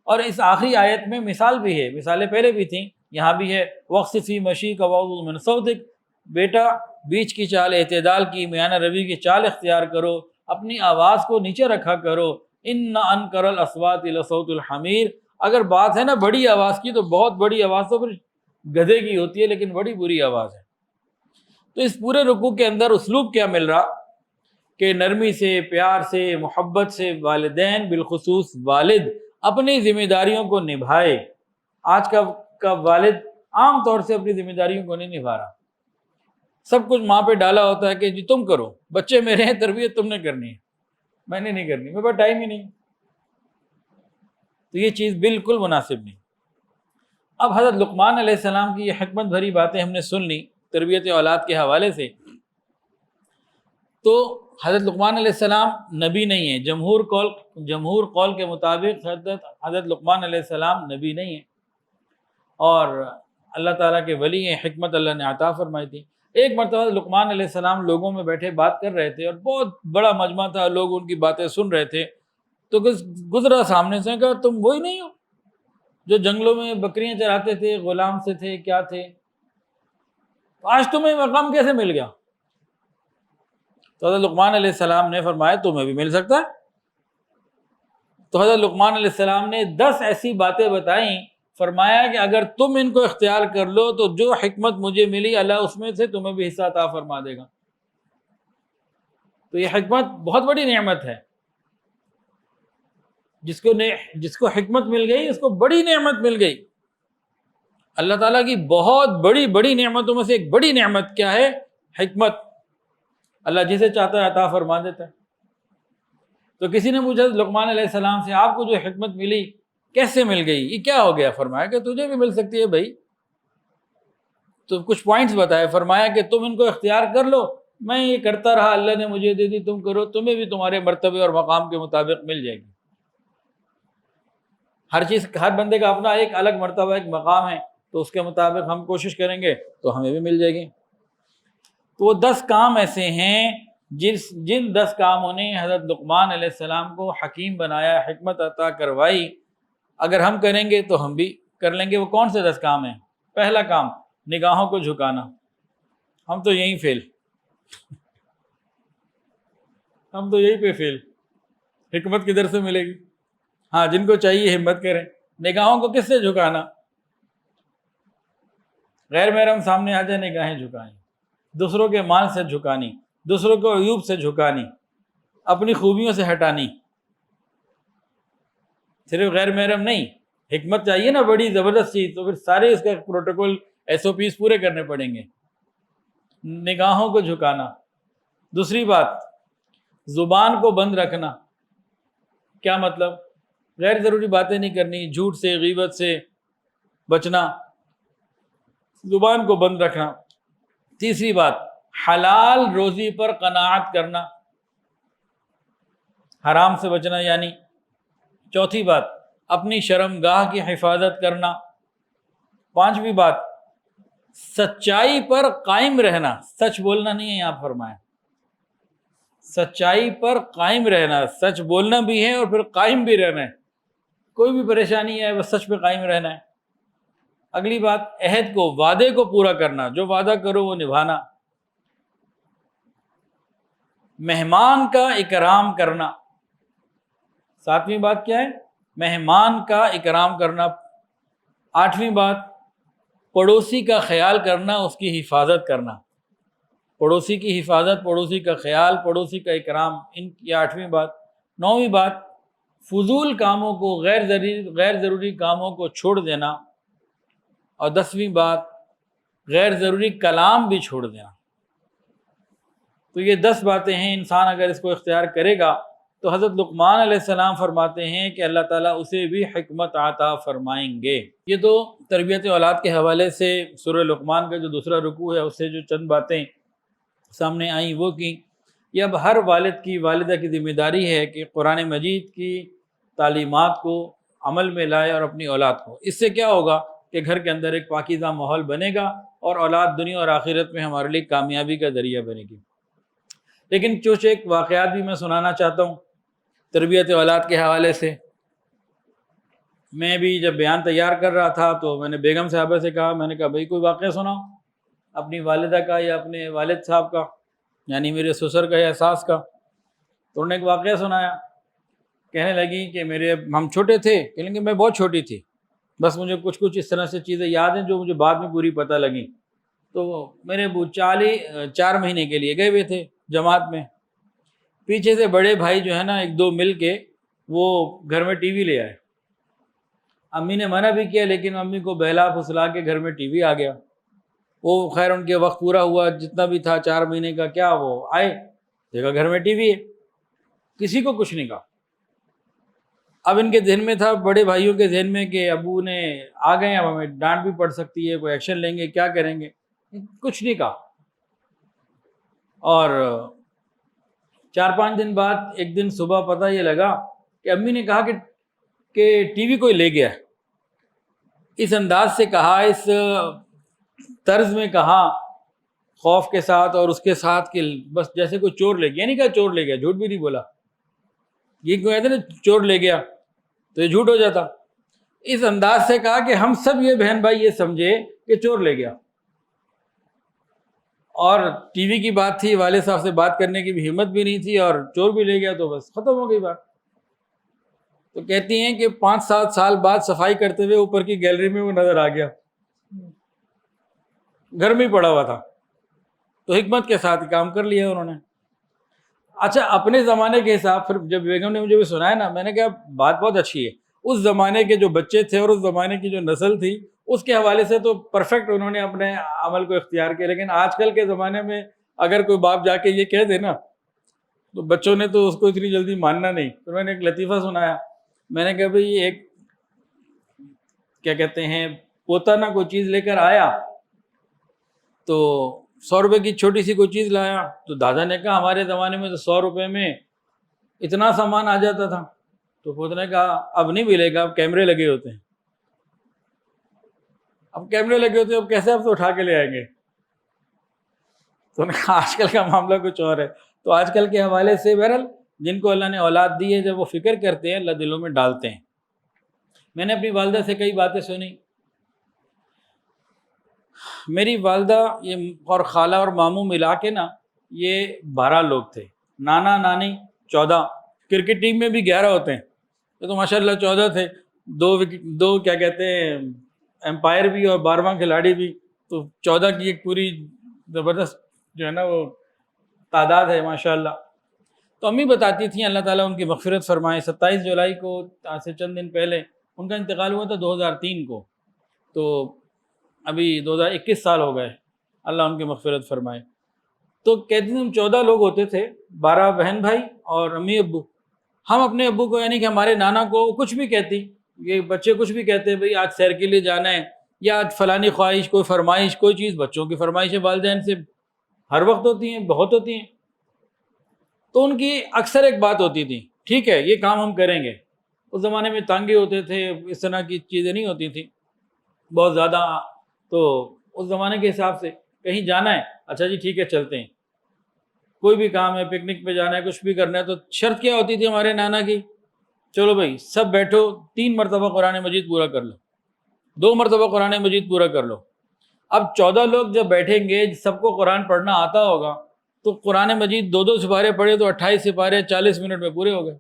Speaker 1: اور اس آخری آیت میں مثال بھی ہے، مثالیں پہلے بھی تھیں، یہاں بھی ہے وَاقْصِدْ فِي مَشِيكَ وَاغْضُضْ مِنْ صَوْتِكَ، بیٹا بیچ کی چال، اعتدال کی، میانہ روی کی چال اختیار کرو، اپنی آواز کو نیچے رکھا کرو۔ إِنَّ أَنْكَرَ الْأَصْوَاتِ لَصَوْتُ الْحَمِيرِ، اگر بات ہے نا بڑی آواز کی، تو بہت بڑی آواز تو پھر گدھے کی ہوتی ہے، لیکن بڑی بری آواز ہے۔ تو اس پورے رکوع کے اندر اسلوب کیا مل رہا کہ نرمی سے، پیار سے، محبت سے والدین، بالخصوص والد، اپنی ذمہ داریوں کو نبھائے۔ آج کا کا والد عام طور سے اپنی ذمہ داریوں کو نہیں نبھا رہا، سب کچھ ماں پہ ڈالا ہوتا ہے کہ جی تم کرو، بچے میرے ہیں، تربیت تم نے کرنی ہے، میں نے نہیں کرنی، میرے پاس ٹائم ہی نہیں۔ تو یہ چیز بالکل مناسب نہیں۔ اب حضرت لقمان علیہ السلام کی یہ حکمت بھری باتیں ہم نے سن لی تربیت اولاد کے حوالے سے، تو حضرت لقمان علیہ السلام نبی نہیں ہیں، جمہور قول کے مطابق حضرت لقمان علیہ السلام نبی نہیں ہیں، اور اللہ تعالیٰ کے ولی ہیں، حکمت اللہ نے عطا فرمائی تھی۔ ایک مرتبہ لقمان علیہ السلام لوگوں میں بیٹھے بات کر رہے تھے، اور بہت بڑا مجمع تھا، لوگ ان کی باتیں سن رہے تھے، تو گزرا سامنے سے، کہا تم وہی نہیں ہو جو جنگلوں میں بکریاں چراتے تھے، غلام سے تھے، کیا تھے، آج تمہیں مقام کیسے مل گیا؟ تو حضرت لقمان علیہ السلام نے فرمایا تمہیں بھی مل سکتا ہے۔ تو حضرت لقمان علیہ السلام نے 10 ایسی باتیں بتائیں، فرمایا کہ اگر تم ان کو اختیار کر لو تو جو حکمت مجھے ملی اللہ اس میں سے تمہیں بھی حصہ عطا فرما دے گا۔ تو یہ حکمت بہت بڑی نعمت ہے، جس کو حکمت مل گئی اس کو بڑی نعمت مل گئی۔ اللہ تعالیٰ کی بہت بڑی بڑی نعمتوں میں سے ایک بڑی نعمت کیا ہے؟ حکمت۔ اللہ جسے چاہتا ہے عطا فرما دیتا ہے۔ تو کسی نے پوچھا لقمان علیہ السلام سے آپ کو جو حکمت ملی کیسے مل گئی، یہ کیا ہو گیا؟ فرمایا کہ تجھے بھی مل سکتی ہے بھائی۔ تو کچھ پوائنٹس بتائے، فرمایا کہ تم ان کو اختیار کر لو، میں یہ کرتا رہا، اللہ نے مجھے دے دی، تم کرو، تمہیں بھی تمہارے مرتبے اور مقام کے مطابق مل جائے گی۔ ہر بندے کا اپنا ایک الگ مرتبہ، ایک مقام ہے، تو اس کے مطابق ہم کوشش کریں گے تو ہمیں بھی مل جائے گی۔ تو وہ 10 کام ایسے ہیں جن 10 کاموں نے حضرت لقمان علیہ السلام کو حکیم بنایا، حکمت عطا کروائی، اگر ہم کریں گے تو ہم بھی کر لیں گے۔ وہ کون سے 10 کام ہیں؟ پہلا کام نگاہوں کو جھکانا، ہم تو یہیں فیل، ہم تو یہیں پہ فیل، حکمت کدھر سے ملے گی؟ ہاں جن کو چاہیے ہمت کریں۔ نگاہوں کو کس سے جھکانا؟ غیر محرم سامنے آ جائے نگاہیں جھکائیں، دوسروں کے مال سے جھکانی، دوسروں کو عیوب سے جھکانی، اپنی خوبیوں سے ہٹانی۔ صرف غیر محرم نہیں، حکمت چاہیے نا بڑی زبردست چیز، تو پھر سارے اس کا پروٹوکول SOPs پورے کرنے پڑیں گے۔ نگاہوں کو جھکانا۔ دوسری بات زبان کو بند رکھنا۔ کیا مطلب؟ غیر ضروری باتیں نہیں کرنی، جھوٹ سے، غیبت سے بچنا، زبان کو بند رکھنا۔ تیسری بات حلال روزی پر قناعت کرنا، حرام سے بچنا یعنی۔ چوتھی بات اپنی شرمگاہ کی حفاظت کرنا۔ پانچویں بات سچائی پر قائم رہنا، سچ بولنا نہیں ہے یہاں فرمایا، سچائی پر قائم رہنا، سچ بولنا بھی ہے اور پھر قائم بھی رہنا ہے، کوئی بھی پریشانی ہے بس سچ پہ قائم رہنا ہے۔ اگلی بات عہد کو، وعدے کو پورا کرنا، جو وعدہ کرو وہ نبھانا۔ مہمان کا اکرام کرنا۔ ساتویں بات کیا ہے؟ مہمان کا اکرام کرنا۔ آٹھویں بات پڑوسی کا خیال کرنا، اس کی حفاظت کرنا۔ پڑوسی کی حفاظت، پڑوسی کا خیال، پڑوسی کا اکرام، یہ آٹھویں بات۔ نویں بات فضول کاموں کو، غیر ضروری کاموں کو چھوڑ دینا۔ اور 10ویں بات غیر ضروری کلام بھی چھوڑ دینا۔ تو یہ 10 باتیں ہیں، انسان اگر اس کو اختیار کرے گا تو حضرت لقمان علیہ السلام فرماتے ہیں کہ اللہ تعالیٰ اسے بھی حکمت عطا فرمائیں گے۔ یہ تو تربیت اولاد کے حوالے سے سورہ لقمان کا جو دوسرا رکوع ہے اس سے جو چند باتیں سامنے آئیں وہ کی۔ یہ اب ہر والد کی، والدہ کی ذمہ داری ہے کہ قرآن مجید کی تعلیمات کو عمل میں لائے اور اپنی اولاد کو۔ اس سے کیا ہوگا کہ گھر کے اندر ایک پاکیزہ ماحول بنے گا اور اولاد دنیا اور آخرت میں ہمارے لیے کامیابی کا ذریعہ بنے گی۔ لیکن کچھ ایک واقعات بھی میں سنانا چاہتا ہوں تربیت اولاد کے حوالے سے۔ میں بھی جب بیان تیار کر رہا تھا تو میں نے بیگم صاحبہ سے کہا، میں نے کہا بھائی کوئی واقعہ سناؤ اپنی والدہ کا یا اپنے والد صاحب کا، یعنی میرے سسر کا یا ساس کا۔ تو انہوں نے ایک واقعہ سنایا، کہنے لگی کہ ہم چھوٹے تھے، کہنے لگے میں بہت چھوٹی تھی، بس مجھے کچھ اس طرح سے چیزیں یاد ہیں جو مجھے بعد میں پوری پتہ لگیں۔ تو میرے ابو 4 مہینے کے لیے گئے ہوئے تھے جماعت میں، پیچھے سے بڑے بھائی جو ہے نا 1-2 مل کے وہ گھر میں ٹی وی لے آئے، امی نے منع بھی کیا لیکن امی کو بہلا پھسلا کے گھر میں ٹی وی آ گیا. وہ خیر ان کے وقت پورا ہوا جتنا بھی تھا 4 مہینے کا، کیا وہ آئے دیکھا گھر میں ٹی وی ہے، کسی کو کچھ نہیں کہا. اب ان کے ذہن میں تھا، بڑے بھائیوں کے ذہن میں، کہ ابو نے آ گئے اب ہمیں ڈانٹ بھی پڑ سکتی ہے، کوئی ایکشن لیں گے، کیا کریں گے. کچھ نہیں کہا. اور 4-5 دن بعد ایک دن صبح پتہ یہ لگا کہ امی نے کہا کہ ٹی وی کوئی لے گیا. اس انداز سے کہا، اس طرز میں کہا، خوف کے ساتھ اور اس کے ساتھ کہ بس جیسے کوئی چور لے گیا. نہیں کہا چور لے گیا، جھوٹ بھی نہیں بولا. یہ کہتے ہیں نا چور لے گیا تو یہ جھوٹ ہو جاتا. اس انداز سے کہا کہ ہم سب یہ بہن بھائی یہ سمجھے کہ چور لے گیا. اور ٹی وی کی بات تھی، والد صاحب سے بات کرنے کی بھی ہمت بھی نہیں تھی، اور چور بھی لے گیا تو بس ختم ہو گئی بات. تو کہتی ہیں کہ 5-7 سال بعد صفائی کرتے ہوئے اوپر کی گیلری میں وہ نظر آ گیا، گھر میں ہی پڑا ہوا تھا. تو حکمت کے ساتھ کام کر لیا انہوں نے. اچھا، اپنے زمانے کے حساب، پھر جب بیگم نے مجھے بھی سنایا نا، میں نے کہا بات بہت اچھی ہے. اس زمانے کے جو بچے تھے اور اس زمانے کی جو نسل تھی، اس کے حوالے سے تو پرفیکٹ انہوں نے اپنے عمل کو اختیار کیا. لیکن آج کل کے زمانے میں اگر کوئی باپ جا کے یہ کہہ دے نا تو بچوں نے تو اس کو اتنی جلدی ماننا نہیں. تو میں نے ایک لطیفہ سنایا. میں نے کہا بھئی ایک کیا کہتے ہیں پوتا نہ کوئی چیز لے کر آیا تو 100 روپے کی چھوٹی سی کوئی چیز لایا. تو دادا نے کہا ہمارے زمانے میں تو 100 روپے میں اتنا سامان آ جاتا تھا. تو پوتے نے کہا اب نہیں ملے گا، اب کیمرے لگے ہوتے ہیں. اب کیمرے لگے ہوتے ہیں، اب کیسے آپ تو اٹھا کے لے آئیں گے. تو نے کہا آج کل کا معاملہ کچھ اور ہے. تو آج کل کے حوالے سے بہرحال جن کو اللہ نے اولاد دی ہے، جب وہ فکر کرتے ہیں اللہ دلوں میں ڈالتے ہیں. میں نے اپنی والدہ سے کئی باتیں سنی. میری والدہ یہ اور خالہ اور ماموں ملا کے نا یہ 12 لوگ تھے. نانا نانی 14. کرکٹ ٹیم میں بھی 11 ہوتے ہیں. یہ تو ماشاء اللہ 14 تھے. دو کیا کہتے ہیں امپائر بھی اور 12واں کھلاڑی بھی. تو 14 کی ایک پوری زبردست جو ہے نا وہ تعداد ہے ماشاء اللہ. تو امی بتاتی تھیں، اللہ تعالیٰ ان کی مغفرت فرمائے، 27 جولائی کو آج سے چند دن پہلے ان کا انتقال ہوا تھا 2003 کو. تو ابھی 2021 سال ہو گئے، اللہ ان کی مغفرت فرمائے. تو کہتے ہیں ہم 14 لوگ ہوتے تھے، 12 بہن بھائی اور امی ابو. ہم اپنے ابو کو یعنی کہ ہمارے نانا کو کچھ بھی کہتی، یہ بچے کچھ بھی کہتے ہیں بھئی آج سیر کے لیے جانا ہے، یا آج فلانی خواہش، کوئی فرمائش، کوئی چیز. بچوں کی فرمائشیں والدین سے ہر وقت ہوتی ہیں، بہت ہوتی ہیں. تو ان کی اکثر ایک بات ہوتی تھی، ٹھیک ہے یہ کام ہم کریں گے. اس زمانے میں تانگے ہوتے تھے، اس طرح کی چیزیں نہیں ہوتی تھیں بہت زیادہ. تو اس زمانے کے حساب سے کہیں جانا ہے، اچھا جی ٹھیک ہے چلتے ہیں. کوئی بھی کام ہے، پکنک پہ جانا ہے، کچھ بھی کرنا ہے، تو شرط کیا ہوتی تھی ہمارے نانا کی، چلو بھائی سب بیٹھو 3 مرتبہ قرآن مجید پورا کر لو، 2 مرتبہ قرآن مجید پورا کر لو. اب 14 لوگ جب بیٹھیں گے، سب کو قرآن پڑھنا آتا ہوگا، تو قرآن مجید 2 سپارے پڑھے تو 28 سپارے 40 منٹ میں پورے ہو گئے.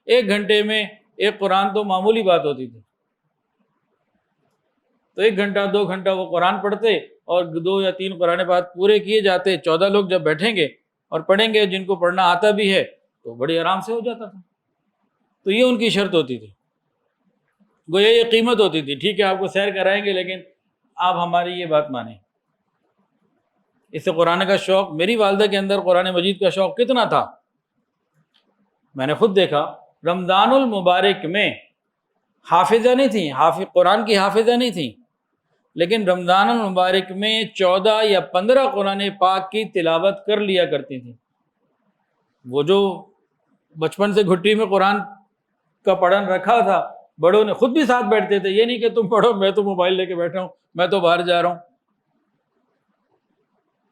Speaker 1: 1 گھنٹے میں ایک قرآن تو معمولی بات ہوتی تھی. تو 1 گھنٹہ 2 گھنٹہ وہ قرآن پڑھتے اور 2 یا 3 قرآن پاک پورے کیے جاتے. 14 لوگ جب بیٹھیں گے اور پڑھیں گے، جن کو پڑھنا آتا بھی ہے تو بڑی آرام سے ہو جاتا تھا. تو یہ ان کی شرط ہوتی تھی، گویا یہ قیمت ہوتی تھی. ٹھیک ہے آپ کو سیر کرائیں گے لیکن آپ ہماری یہ بات مانیں. اس سے قرآن کا شوق، میری والدہ کے اندر قرآن مجید کا شوق کتنا تھا میں نے خود دیکھا. رمضان المبارک میں حافظہ نہیں تھیں، قرآن کی حافظہ نہیں تھیں، لیکن رمضان المبارک میں 14 یا 15 قرآن پاک کی تلاوت کر لیا کرتی تھیں. وہ جو بچپن سے گھٹی میں قرآن کا پڑھن رکھا تھا، بڑوں نے خود بھی ساتھ بیٹھتے تھے. یہ نہیں کہ تم پڑھو میں تو موبائل لے کے بیٹھا ہوں، میں تو باہر جا رہا ہوں.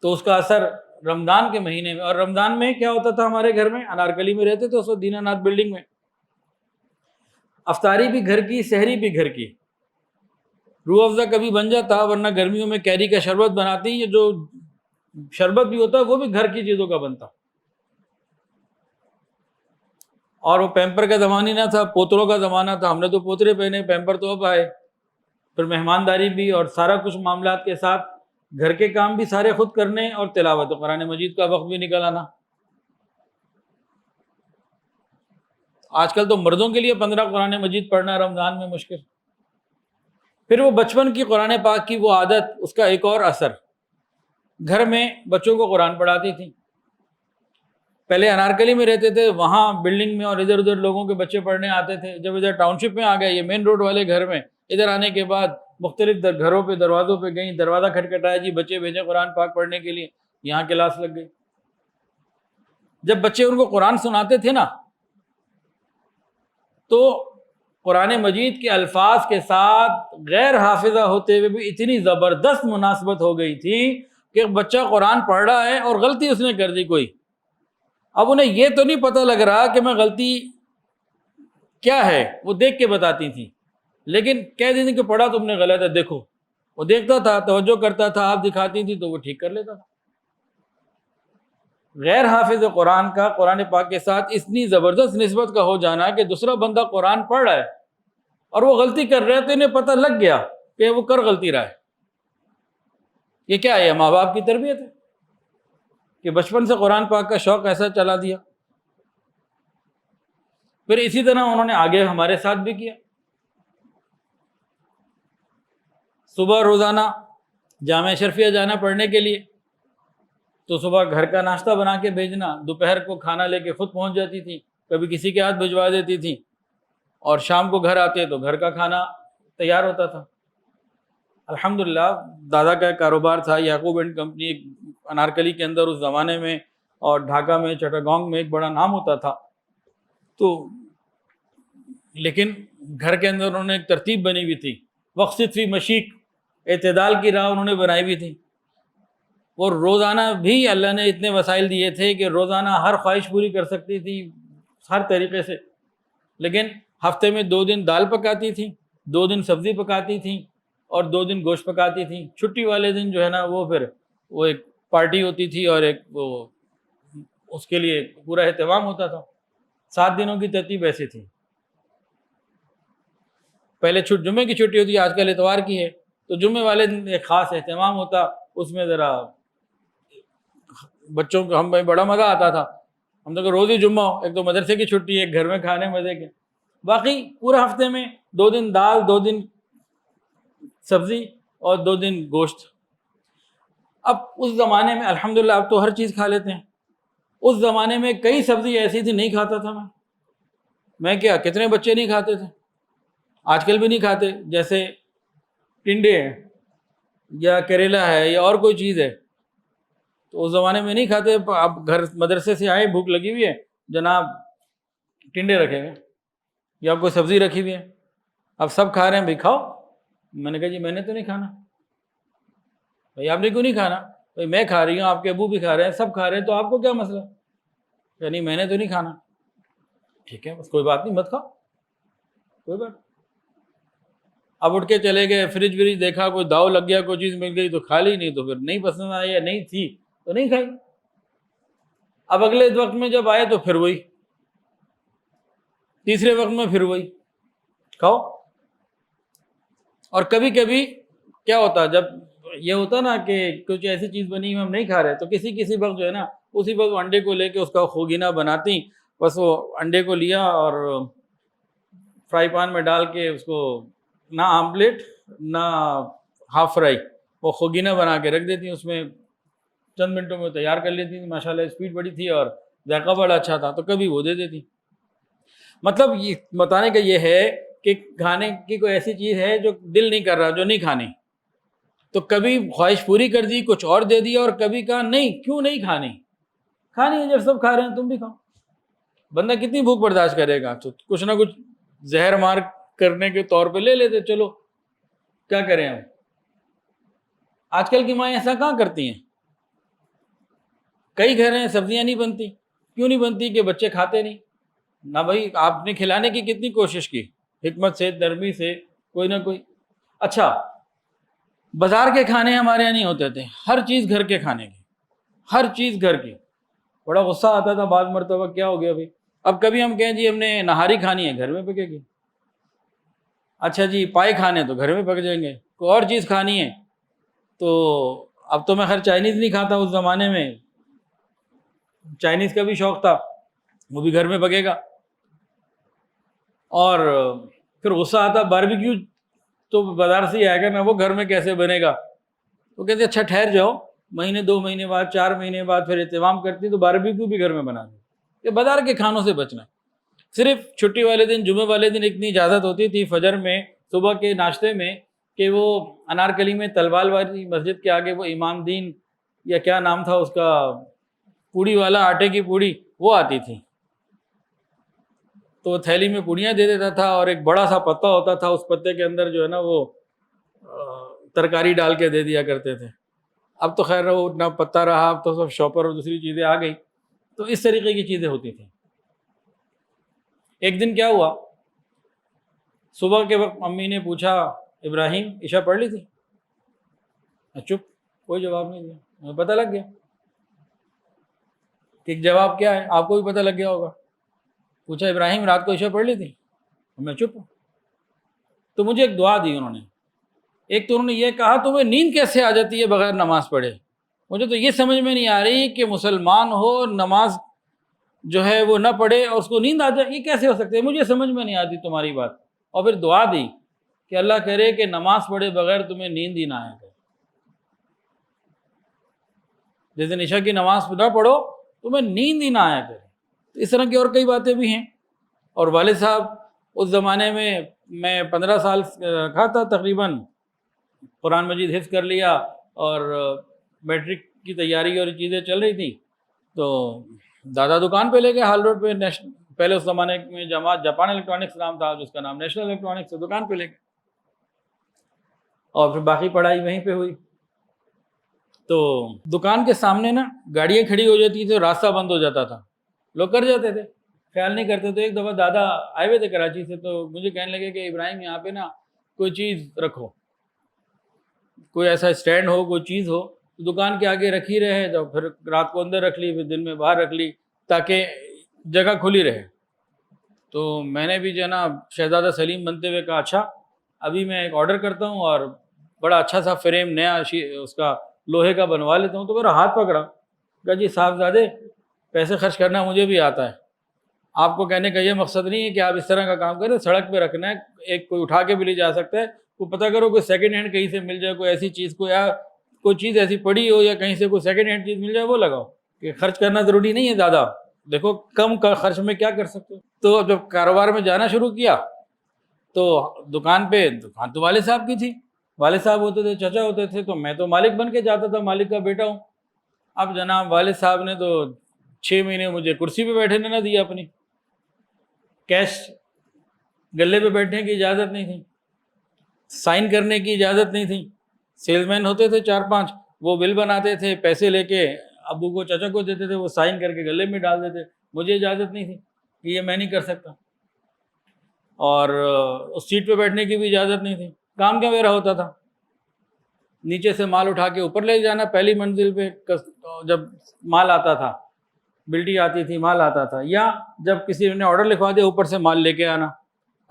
Speaker 1: تو اس کا اثر رمضان کے مہینے میں. اور رمضان میں کیا ہوتا تھا ہمارے گھر میں، انارکلی میں رہتے تھے اس وقت، دینہ ناتھ بلڈنگ میں. افطاری بھی گھر کی، سحری بھی گھر کی. روح افزا کبھی بن جاتا، ورنہ گرمیوں میں کیری کا شربت بناتی. یہ جو شربت بھی ہوتا ہے وہ بھی گھر کی چیزوں کا بنتا. اور وہ پیمپر کا زمانہ نہ تھا، پوتروں کا زمانہ تھا. ہم نے تو پوترے پہنے، پیمپر تو اب آئے. پھر مہمانداری بھی اور سارا کچھ معاملات کے ساتھ گھر کے کام بھی سارے خود کرنے، اور تلاوت قرآن مجید کا وقت بھی نکل آنا. آج کل تو مردوں کے لیے 15 قرآن مجید پڑھنا رمضان میں مشکل. پھر وہ بچپن کی قرآن پاک کی وہ عادت، اس کا ایک اور اثر، گھر میں بچوں کو قرآن پڑھاتی تھی. پہلے انارکلی میں رہتے تھے، وہاں بلڈنگ میں اور ادھر ادھر لوگوں کے بچے پڑھنے آتے تھے. جب ادھر ٹاؤن شپ میں آ گئے، یہ مین روڈ والے گھر میں، ادھر آنے کے بعد مختلف گھروں پہ دروازوں پہ گئیں، دروازہ کھٹکھٹایا، جی بچے بھیجیں قرآن پاک پڑھنے کے لیے. یہاں کلاس لگ گئی. جب بچے ان کو قرآن سناتے تھے نا، تو قرآن مجید کے الفاظ کے ساتھ غیر حافظہ ہوتے ہوئے بھی اتنی زبردست مناسبت ہو گئی تھی کہ بچہ قرآن پڑھ رہا ہے اور غلطی اس نے کر دی کوئی. اب انہیں یہ تو نہیں پتہ لگ رہا کہ میں غلطی کیا ہے، وہ دیکھ کے بتاتی تھی، لیکن کہہ دیتی کہ پڑھا تم نے غلط ہے، دیکھو. وہ دیکھتا تھا، توجہ کرتا تھا، آپ دکھاتی تھی تو وہ ٹھیک کر لیتا تھا. غیر حافظ قرآن کا قرآن پاک کے ساتھ اتنی زبردست نسبت کا ہو جانا کہ دوسرا بندہ قرآن پڑھ رہا ہے اور وہ غلطی کر رہے ہیں تو انہیں پتہ لگ گیا کہ وہ کر غلطی رہا ہے. یہ کیا ہے؟ ماں باپ کی تربیت ہے کہ بچپن سے قرآن پاک کا شوق ایسا چلا دیا. پھر اسی طرح انہوں نے آگے ہمارے ساتھ بھی کیا. صبح روزانہ جامعہ اشرفیہ جانا پڑھنے کے لیے، تو صبح گھر کا ناشتہ بنا کے بھیجنا، دوپہر کو کھانا لے کے خود پہنچ جاتی تھی، کبھی کسی کے ہاتھ بھجوا دیتی تھی، اور شام کو گھر آتے تو گھر کا کھانا تیار ہوتا تھا. الحمدللہ دادا کا ایک کاروبار تھا، یعقوب اینڈ کمپنی، انارکلی کے اندر اس زمانے میں، اور ڈھاکہ میں، چٹاگانگ میں ایک بڑا نام ہوتا تھا. تو لیکن گھر کے اندر انہوں نے ایک ترتیب بنی ہوئی تھی، وقصد فی مشیق، اعتدال کی راہ انہوں نے بنائی ہوئی تھی. اور روزانہ بھی اللہ نے اتنے وسائل دیے تھے کہ روزانہ ہر خواہش پوری کر سکتی تھی ہر طریقے سے. لیکن ہفتے میں 2 دن دال پکاتی تھیں، 2 دن سبزی پکاتی تھیں، اور 2 دن گوشت پکاتی تھیں. چھٹی والے دن جو ہے نا، وہ پھر وہ ایک پارٹی ہوتی تھی اور ایک وہ اس کے لیے پورا اہتمام ہوتا تھا. 7 دنوں کی ترتیب ایسی تھی. پہلے جمعے کی چھٹی ہوتی، آج کل اتوار کی ہے، تو جمعے والے دن ایک خاص اہتمام ہوتا. اس میں ذرا بچوں کو ہمیں بڑا مزہ آتا تھا. ہم تو روز ہی جمعہ ہو، ایک تو مدرسے کی چھٹی، ایک گھر میں کھانے مزے کے. باقی پورے ہفتے میں 2 دن دال، 2 دن سبزی اور 2 دن گوشت. اب اس زمانے میں الحمدللہ اب تو ہر چیز کھا لیتے ہیں. اس زمانے میں کئی سبزی ایسی تھی نہیں کھاتا تھا میں کیا کتنے بچے نہیں کھاتے تھے، آج کل بھی نہیں کھاتے. جیسے ٹنڈے ہیں یا کریلا ہے یا اور کوئی چیز ہے، تو اس زمانے میں نہیں کھاتے. اب گھر مدرسے سے آئے، بھوک لگی ہوئی ہے، جناب ٹنڈے رکھے گئے یا کوئی سبزی رکھی ہوئی ہے، اب سب کھا رہے ہیں، بھائی کھاؤ. میں نے کہا جی میں نے تو نہیں کھانا. بھائی آپ نے کیوں نہیں کھانا؟ بھائی میں کھا رہی ہوں، آپ کے ابو بھی کھا رہے ہیں، سب کھا رہے ہیں، تو آپ کو کیا مسئلہ؟ کہ نہیں میں نے تو نہیں کھانا. ٹھیک ہے بس کوئی بات نہیں، مت کھاؤ، کوئی بات. اب اٹھ کے چلے گئے، فریج وریج دیکھا، کوئی داؤ لگ گیا، کوئی چیز مل گئی تو کھا لی، نہیں تو پھر نہیں پسند آئی یا نہیں تھی تو نہیں کھائی. اب اگلے وقت میں جب آئے تو پھر وہی، تیسرے وقت میں پھر وہی کھاؤ. اور کبھی کبھی کیا ہوتا، جب یہ ہوتا نا کہ کچھ ایسی چیز بنی ہم نہیں کھا رہے، تو کسی وقت جو ہے نا، اسی وقت انڈے کو لے کے اس کا خوگینہ بناتی. بس وہ انڈے کو لیا اور فرائی پان میں ڈال کے اس کو نہ آملیٹ نہ ہاف فرائی، وہ خوگینہ بنا کے رکھ دیتی. اس میں چند منٹوں میں تیار کر لیتی تھی. ماشاءاللہ اسپیڈ بڑی تھی اور ذائقہ بڑا اچھا تھا، تو کبھی وہ دے دیتی. مطلب یہ بتانے کا یہ ہے کہ کھانے کی کوئی ایسی چیز ہے جو دل نہیں کر رہا، جو نہیں کھانی، تو کبھی خواہش پوری کر دی، کچھ اور دے دیا، اور کبھی کہا نہیں، کیوں نہیں کھانی، کھانی ہے، جب سب کھا رہے ہیں تم بھی کھاؤ. بندہ کتنی بھوک برداشت کرے گا؟ تو کچھ نہ کچھ زہر مار کرنے کے طور پہ لے لیتے. چلو کیا کریں ہم. آج کل کی مائیں ایسا کہاں کرتی ہیں. کئی گھر ہیں سبزیاں نہیں بنتی. کیوں نہیں بنتی؟ کہ بچے کھاتے نہیں. نہ بھائی آپ نے کھلانے کی کتنی کوشش کی، حکمت سے، نرمی سے، کوئی نہ کوئی. اچھا بازار کے کھانے ہمارے یہاں نہیں ہوتے تھے، ہر چیز گھر کے کھانے کی، ہر چیز گھر کی. بڑا غصہ آتا تھا بعض مرتبہ، کیا ہو گیا بھائی؟ اب کبھی ہم کہیں جی ہم نے نہاری کھانی ہے، گھر میں پکے گی. اچھا جی پائے کھانے تو گھر میں پک جائیں گے. کوئی اور چیز کھانی ہے تو اب تو میں خیر چائنیز نہیں کھاتا، اس زمانے میں چائنیز کا بھی شوق تھا، وہ بھی گھر میں پکے گا. اور پھر غصہ آتا باربیکیو تو بازار سے ہی آئے گا نا، وہ گھر میں کیسے بنے گا؟ وہ کہتے اچھا ٹھہر جاؤ، مہینے 2 مہینے بعد 4 مہینے بعد پھر اہتمام کرتی تو باربیکیو بھی گھر میں بنا دیں۔ کہ بازار کے کھانوں سے بچنا ہے۔ صرف چھٹی والے دن، جمعے والے دن اتنی اجازت ہوتی تھی فجر میں، صبح کے ناشتے میں، کہ وہ انارکلی میں تلوال والی مسجد کے آگے وہ امام دین یا کیا نام تھا اس کا، پوڑی والا، آٹے کی پوڑی، وہ آتی تھی، تو وہ تھیلی میں پوڑیاں دے دیتا تھا، اور ایک بڑا سا پتا ہوتا تھا، اس پتے کے اندر جو ہے نا وہ ترکاری ڈال کے دے دیا کرتے تھے۔ اب تو خیر وہ اتنا پتا رہا، اب تو سب شاپر اور دوسری چیزیں آ گئی، تو اس طریقے کی چیزیں ہوتی تھیں۔ ایک دن کیا ہوا، صبح کے وقت امی نے پوچھا ابراہیم عشاء پڑھ لی تھی؟ چپ، کوئی جواب نہیں دیا۔ مجھے پتہ لگ گیا کہ جواب کیا ہے، آپ کو بھی پتہ لگ گیا ہوگا۔ پوچھا ابراہیم رات کو عشاء پڑھ لی تھی؟ میں چپ ہوں۔ تو مجھے ایک دعا دی انہوں نے، ایک تو انہوں نے یہ کہا تمہیں نیند کیسے آ جاتی ہے بغیر نماز پڑھے؟ مجھے تو یہ سمجھ میں نہیں آ رہی کہ مسلمان ہو، نماز جو ہے وہ نہ پڑھے اور اس کو نیند آ جائے، یہ کیسے ہو سکتے ہے؟ مجھے سمجھ میں نہیں آتی تمہاری بات۔ اور پھر دعا دی کہ اللہ کرے کہ نماز پڑھے بغیر تمہیں نیند ہی نہ آیا کرے، جس دن عشاء کی نماز نہ پڑھو تمہیں نیند ہی نہ آیا کرے۔ اس طرح کی اور کئی باتیں بھی ہیں۔ اور والد صاحب اس زمانے میں 15 سال کا تھا تقریباً، قرآن مجید حفظ کر لیا، اور میٹرک کی تیاری اور چیزیں چل رہی تھی، تو دادا دکان پہ لے گئے ہال روڈ پہ، پہلے اس زمانے میں جاپان الیکٹرانکس نام تھا، جس کا نام نیشنل الیکٹرانکس، دکان پہ لے گئے، اور پھر باقی پڑھائی وہیں پہ ہوئی۔ تو دکان کے سامنے نا گاڑیاں کھڑی ہو جاتی تھی، راستہ بند ہو جاتا تھا، لوگ کر جاتے تھے، خیال نہیں کرتے۔ تو ایک دفعہ دادا آئے ہوئے تھے کراچی سے، تو مجھے کہنے لگے کہ ابراہیم یہاں پہ نا کوئی چیز رکھو، کوئی ایسا اسٹینڈ ہو، کوئی چیز ہو، دکان کے آگے رکھی رہے، تو پھر رات کو اندر رکھ لی، پھر دن میں باہر رکھ لی، تاکہ جگہ کھلی رہے۔ تو میں نے بھی جو ہے نا شہزادہ سلیم بنتے ہوئے کہا اچھا ابھی میں ایک آرڈر کرتا ہوں اور بڑا اچھا سا فریم نیا اس کا لوہے کا بنوا لیتا ہوں۔ تو میرا ہاتھ پکڑا، کہا جی صاحبزادے پیسے خرچ کرنا مجھے بھی آتا ہے، آپ کو کہنے کا یہ مقصد نہیں ہے کہ آپ اس طرح کا کام کریں، سڑک پہ رکھنا ہے، ایک کوئی اٹھا کے بھی لے جا سکتا ہے، کوئی پتہ کرو کوئی سیکنڈ ہینڈ کہیں سے مل جائے، کوئی ایسی چیز کو، یا کوئی چیز ایسی پڑی ہو یا کہیں سے کوئی سیکنڈ ہینڈ چیز مل جائے وہ لگاؤ، کہ خرچ کرنا ضروری نہیں ہے دادا، دیکھو کم خرچ میں کیا کر سکتے ہو۔ تو جب کاروبار میں جانا شروع کیا تو دکان تو والد صاحب کی تھی، والد صاحب ہوتے تھے، چچا ہوتے تھے، تو میں تو مالک بن کے جاتا تھا، مالک کا بیٹا ہوں۔ اب جناب والد صاحب نے تو 6 مہینے مجھے کرسی پہ بیٹھنے نہ دیا، اپنی کیش گلے پہ بیٹھنے کی اجازت نہیں تھی، سائن کرنے کی اجازت نہیں تھی۔ سیلز مین ہوتے تھے 4-5، وہ بل بناتے تھے، پیسے لے کے ابو کو چچا کو دیتے تھے، وہ سائن کر کے گلے میں ڈال دیتے، مجھے اجازت نہیں تھی کہ یہ میں نہیں کر سکتا، اور اس سیٹ پہ بیٹھنے کی بھی اجازت نہیں تھی۔ کام کیا میرا ہوتا تھا، نیچے سے مال اٹھا کے اوپر لے جانا، پہلی منزل پہ جب مال آتا تھا، بلٹی آتی تھی، مال آتا تھا، یا جب کسی نے آرڈر لکھوا دیا اوپر سے مال لے کے آنا۔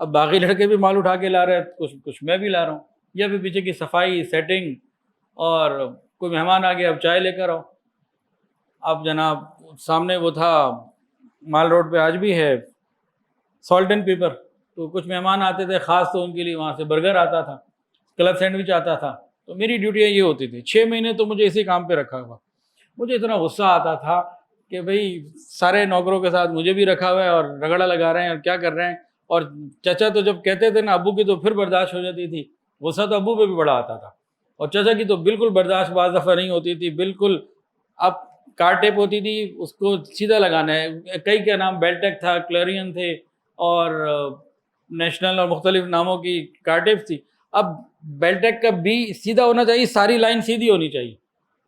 Speaker 1: اب باقی لڑکے بھی مال اٹھا کے لا رہے ہیں، کچھ میں بھی لا رہا ہوں، یا پھر پیچھے کی صفائی سیٹنگ، اور کوئی مہمان آ گیا اب چائے لے کر آؤ۔ اب جناب سامنے وہ تھا مال روڈ پہ، آج بھی ہے، سالٹ اینڈ پیپر، تو کچھ مہمان آتے تھے خاص، تو ان کے لیے وہاں سے برگر آتا تھا، کلب سینڈوچ آتا تھا، تو میری ڈیوٹیاں یہ ہوتی تھی۔ 6 مہینے تو مجھے اسی کام پہ رکھا ہوا۔ مجھے اتنا غصہ آتا تھا کہ بھئی سارے نوکروں کے ساتھ مجھے بھی رکھا ہوا ہے اور رگڑا لگا رہے ہیں اور کیا کر رہے ہیں۔ اور چچا تو جب کہتے تھے نا ابو کی، تو پھر برداشت ہو جاتی تھی، غصہ تو ابو پہ بھی بڑا آتا تھا، اور چچا کی تو بالکل برداشت بعض دفعہ نہیں ہوتی تھی، بالکل۔ اب کار ٹیپ ہوتی تھی، اس کو سیدھا لگانا ہے، کئی کا نام بیلٹیک تھا، کلیرین تھے، اور نیشنل اور مختلف ناموں کی کار ٹیپ تھی۔ اب بیلٹیک کا بھی سیدھا ہونا چاہیے، ساری لائن سیدھی ہونی چاہیے،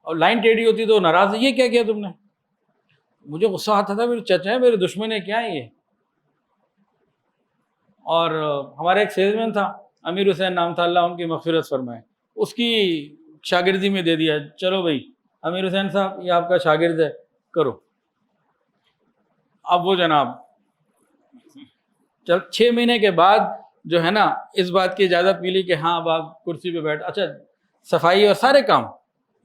Speaker 1: اور لائن ٹیڑھی ہوتی تو ناراض، یہ کیا کیا تم نے؟ مجھے غصہ آتا تھا، میرے چچا ہیں، میرے دشمن ہے کیا یہ؟ اور ہمارا ایک سیلز مین تھا، امیر حسین نام تھا، اللہ ان کی مغفرت فرمائے، اس کی شاگردی میں دے دیا، چلو بھائی امیر حسین صاحب یہ آپ کا شاگرد ہے، کرو۔ اب وہ جناب 6 مہینے کے بعد جو ہے نا اس بات کی اجازت ملی کہ ہاں اب آپ کرسی پہ بیٹھ، اچھا صفائی اور سارے کام،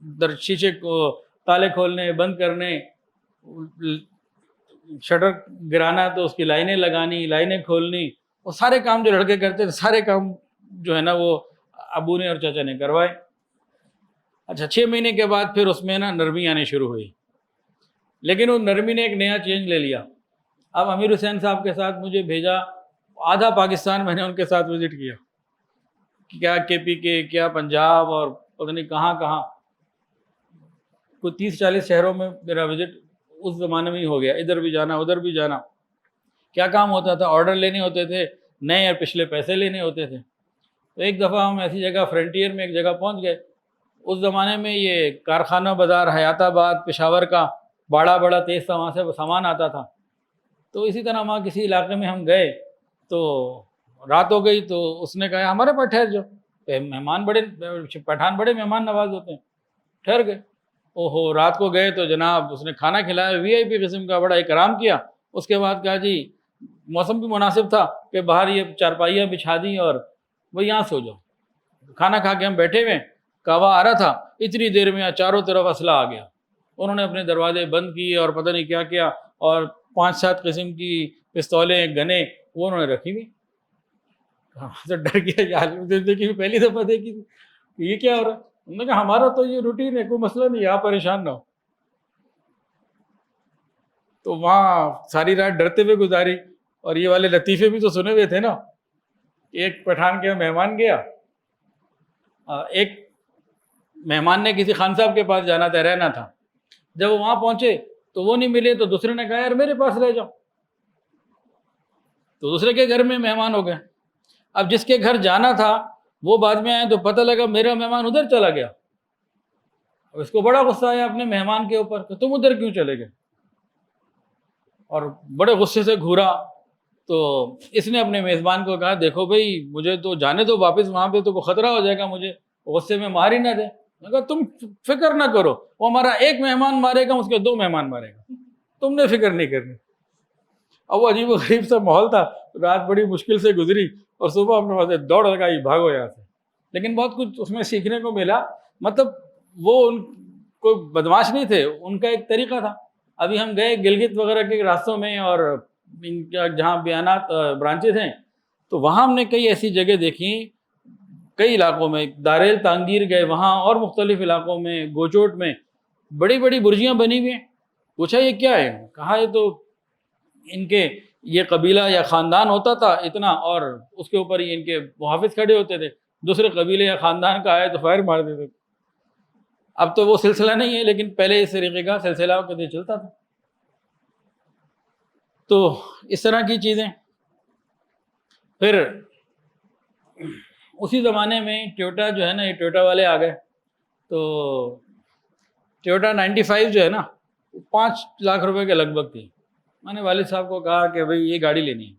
Speaker 1: در شیشے کو تالے کھولنے، بند کرنے، شٹر گرانا تو اس کی لائنیں لگانی، لائنیں کھولنی، وہ سارے کام جو لڑکے کرتے تھے، سارے کام جو ہے نا وہ ابو نے اور چچا نے کروائے۔ اچھا 6 مہینے کے بعد پھر اس میں نا نرمی آنی شروع ہوئی، لیکن وہ نرمی نے ایک نیا چینج لے لیا۔ اب امیر حسین صاحب کے ساتھ مجھے بھیجا، آدھا پاکستان میں نے ان کے ساتھ وزٹ کیا، کیا کے پی کے، کیا پنجاب اور پتہ نہیں کہاں کہاں، کوئی 30-40 شہروں میں میرا وزٹ اس زمانے میں ہی ہو گیا، ادھر بھی جانا ادھر بھی جانا۔ کیا کام ہوتا تھا؟ آرڈر لینے ہوتے تھے نئے اور پچھلے پیسے لینے ہوتے تھے۔ تو ایک دفعہ ہم ایسی جگہ فرنٹیئر میں ایک جگہ پہنچ گئے، اس زمانے میں یہ کارخانہ بازار حیات آباد پشاور کا بڑا تیز تھا، وہاں سے سامان آتا تھا۔ تو اسی طرح وہاں کسی علاقے میں ہم گئے تو رات ہو گئی، تو اس نے کہا ہمارے پاس ٹھہر جاؤ، مہمان بڑے پٹھان بڑے مہمان نواز ہوتے ہیں، ٹھہر گئے۔ اوہو رات کو گئے تو جناب اس نے کھانا کھلایا، وی آئی پی قسم کا، بڑا اکرام کیا۔ اس کے بعد کہا جی موسم بھی مناسب تھا کہ باہر یہ چارپائیاں بچھا دیں اور وہ یہاں سو جاؤ۔ کھانا کھا کے ہم بیٹھے ہوئے، کعوہ آ رہا تھا، اتنی دیر میں چاروں طرف اسلحہ آ گیا۔ انہوں نے اپنے دروازے بند کیے اور پتہ نہیں کیا کیا، اور 5-7 قسم کی پستولیں گنے وہ انہوں نے رکھی ہوئی۔ تو ڈر گیا یار، زندگی میں پہلی دفعہ دیکھی تھی، یہ کیا ہو رہا ہے؟ انہوں نے کہا ہمارا تو یہ روٹین ہے، کوئی مسئلہ نہیں، آپ پریشان نہ ہو۔ تو وہاں ساری رات ڈرتے ہوئے گزاری، اور یہ والے لطیفے بھی تو سنے ہوئے تھے نا۔ ایک پٹھان کے مہمان گیا، ایک مہمان نے کسی خان صاحب کے پاس جانا تھا، رہنا تھا، جب وہ وہاں پہنچے تو وہ نہیں ملے، تو دوسرے نے کہا یار میرے پاس رہ جاؤ، تو دوسرے کے گھر میں مہمان ہو گئے۔ اب جس کے گھر جانا تھا وہ بعد میں آئے تو پتہ لگا میرا مہمان ادھر چلا گیا۔ اب اس کو بڑا غصہ آیا اپنے مہمان کے اوپر کہ تم ادھر کیوں چلے گئے، اور بڑے غصے سے گھورا۔ تو اس نے اپنے میزبان کو کہا دیکھو بھائی مجھے تو جانے دو واپس، وہاں پہ تو خطرہ ہو جائے گا، مجھے غصے میں مار ہی نہ دے۔ میں کہا تم فکر نہ کرو، وہ ہمارا ایک مہمان مارے گا، اس کے 2 مہمان مارے گا، تم نے فکر نہیں کرنی۔ اب وہ عجیب و غریب سا ماحول تھا، رات بڑی مشکل سے گزری، اور صبح اپنے وہاں سے دوڑ لگائی بھاگو یہاں سے۔ لیکن بہت کچھ اس میں سیکھنے کو ملا، مطلب وہ ان کوئی بدماش نہیں تھے، ان کا ایک طریقہ تھا۔ ابھی ہم گئے گلگت وغیرہ کے راستوں میں، اور ان کا جہاں بیانات برانچز ہیں، تو وہاں ہم نے کئی ایسی جگہ دیکھی، کئی علاقوں میں داریل تانگیر گئے، وہاں اور مختلف علاقوں میں گوچوٹ میں بڑی بڑی برجیاں بنی ہوئی ہیں۔ پوچھا یہ کیا ہے؟ کہا یہ تو ان کے یہ قبیلہ یا خاندان ہوتا تھا اتنا، اور اس کے اوپر ہی ان کے محافظ کھڑے ہوتے تھے، دوسرے قبیلے یا خاندان کا آئے تو فائر مار دیتے تھے۔ اب تو وہ سلسلہ نہیں ہے، لیکن پہلے اس طریقے کا سلسلہ کبھی چلتا تھا۔ تو اس طرح کی چیزیں۔ پھر اسی زمانے میں ٹویوٹا جو ہے نا، یہ ٹویوٹا والے آ گئے، تو ٹویوٹا 95 جو ہے نا 5 لاکھ روپے کے لگ بھگ تھی۔ میں نے والد صاحب کو کہا کہ بھئی یہ گاڑی لینی ہے،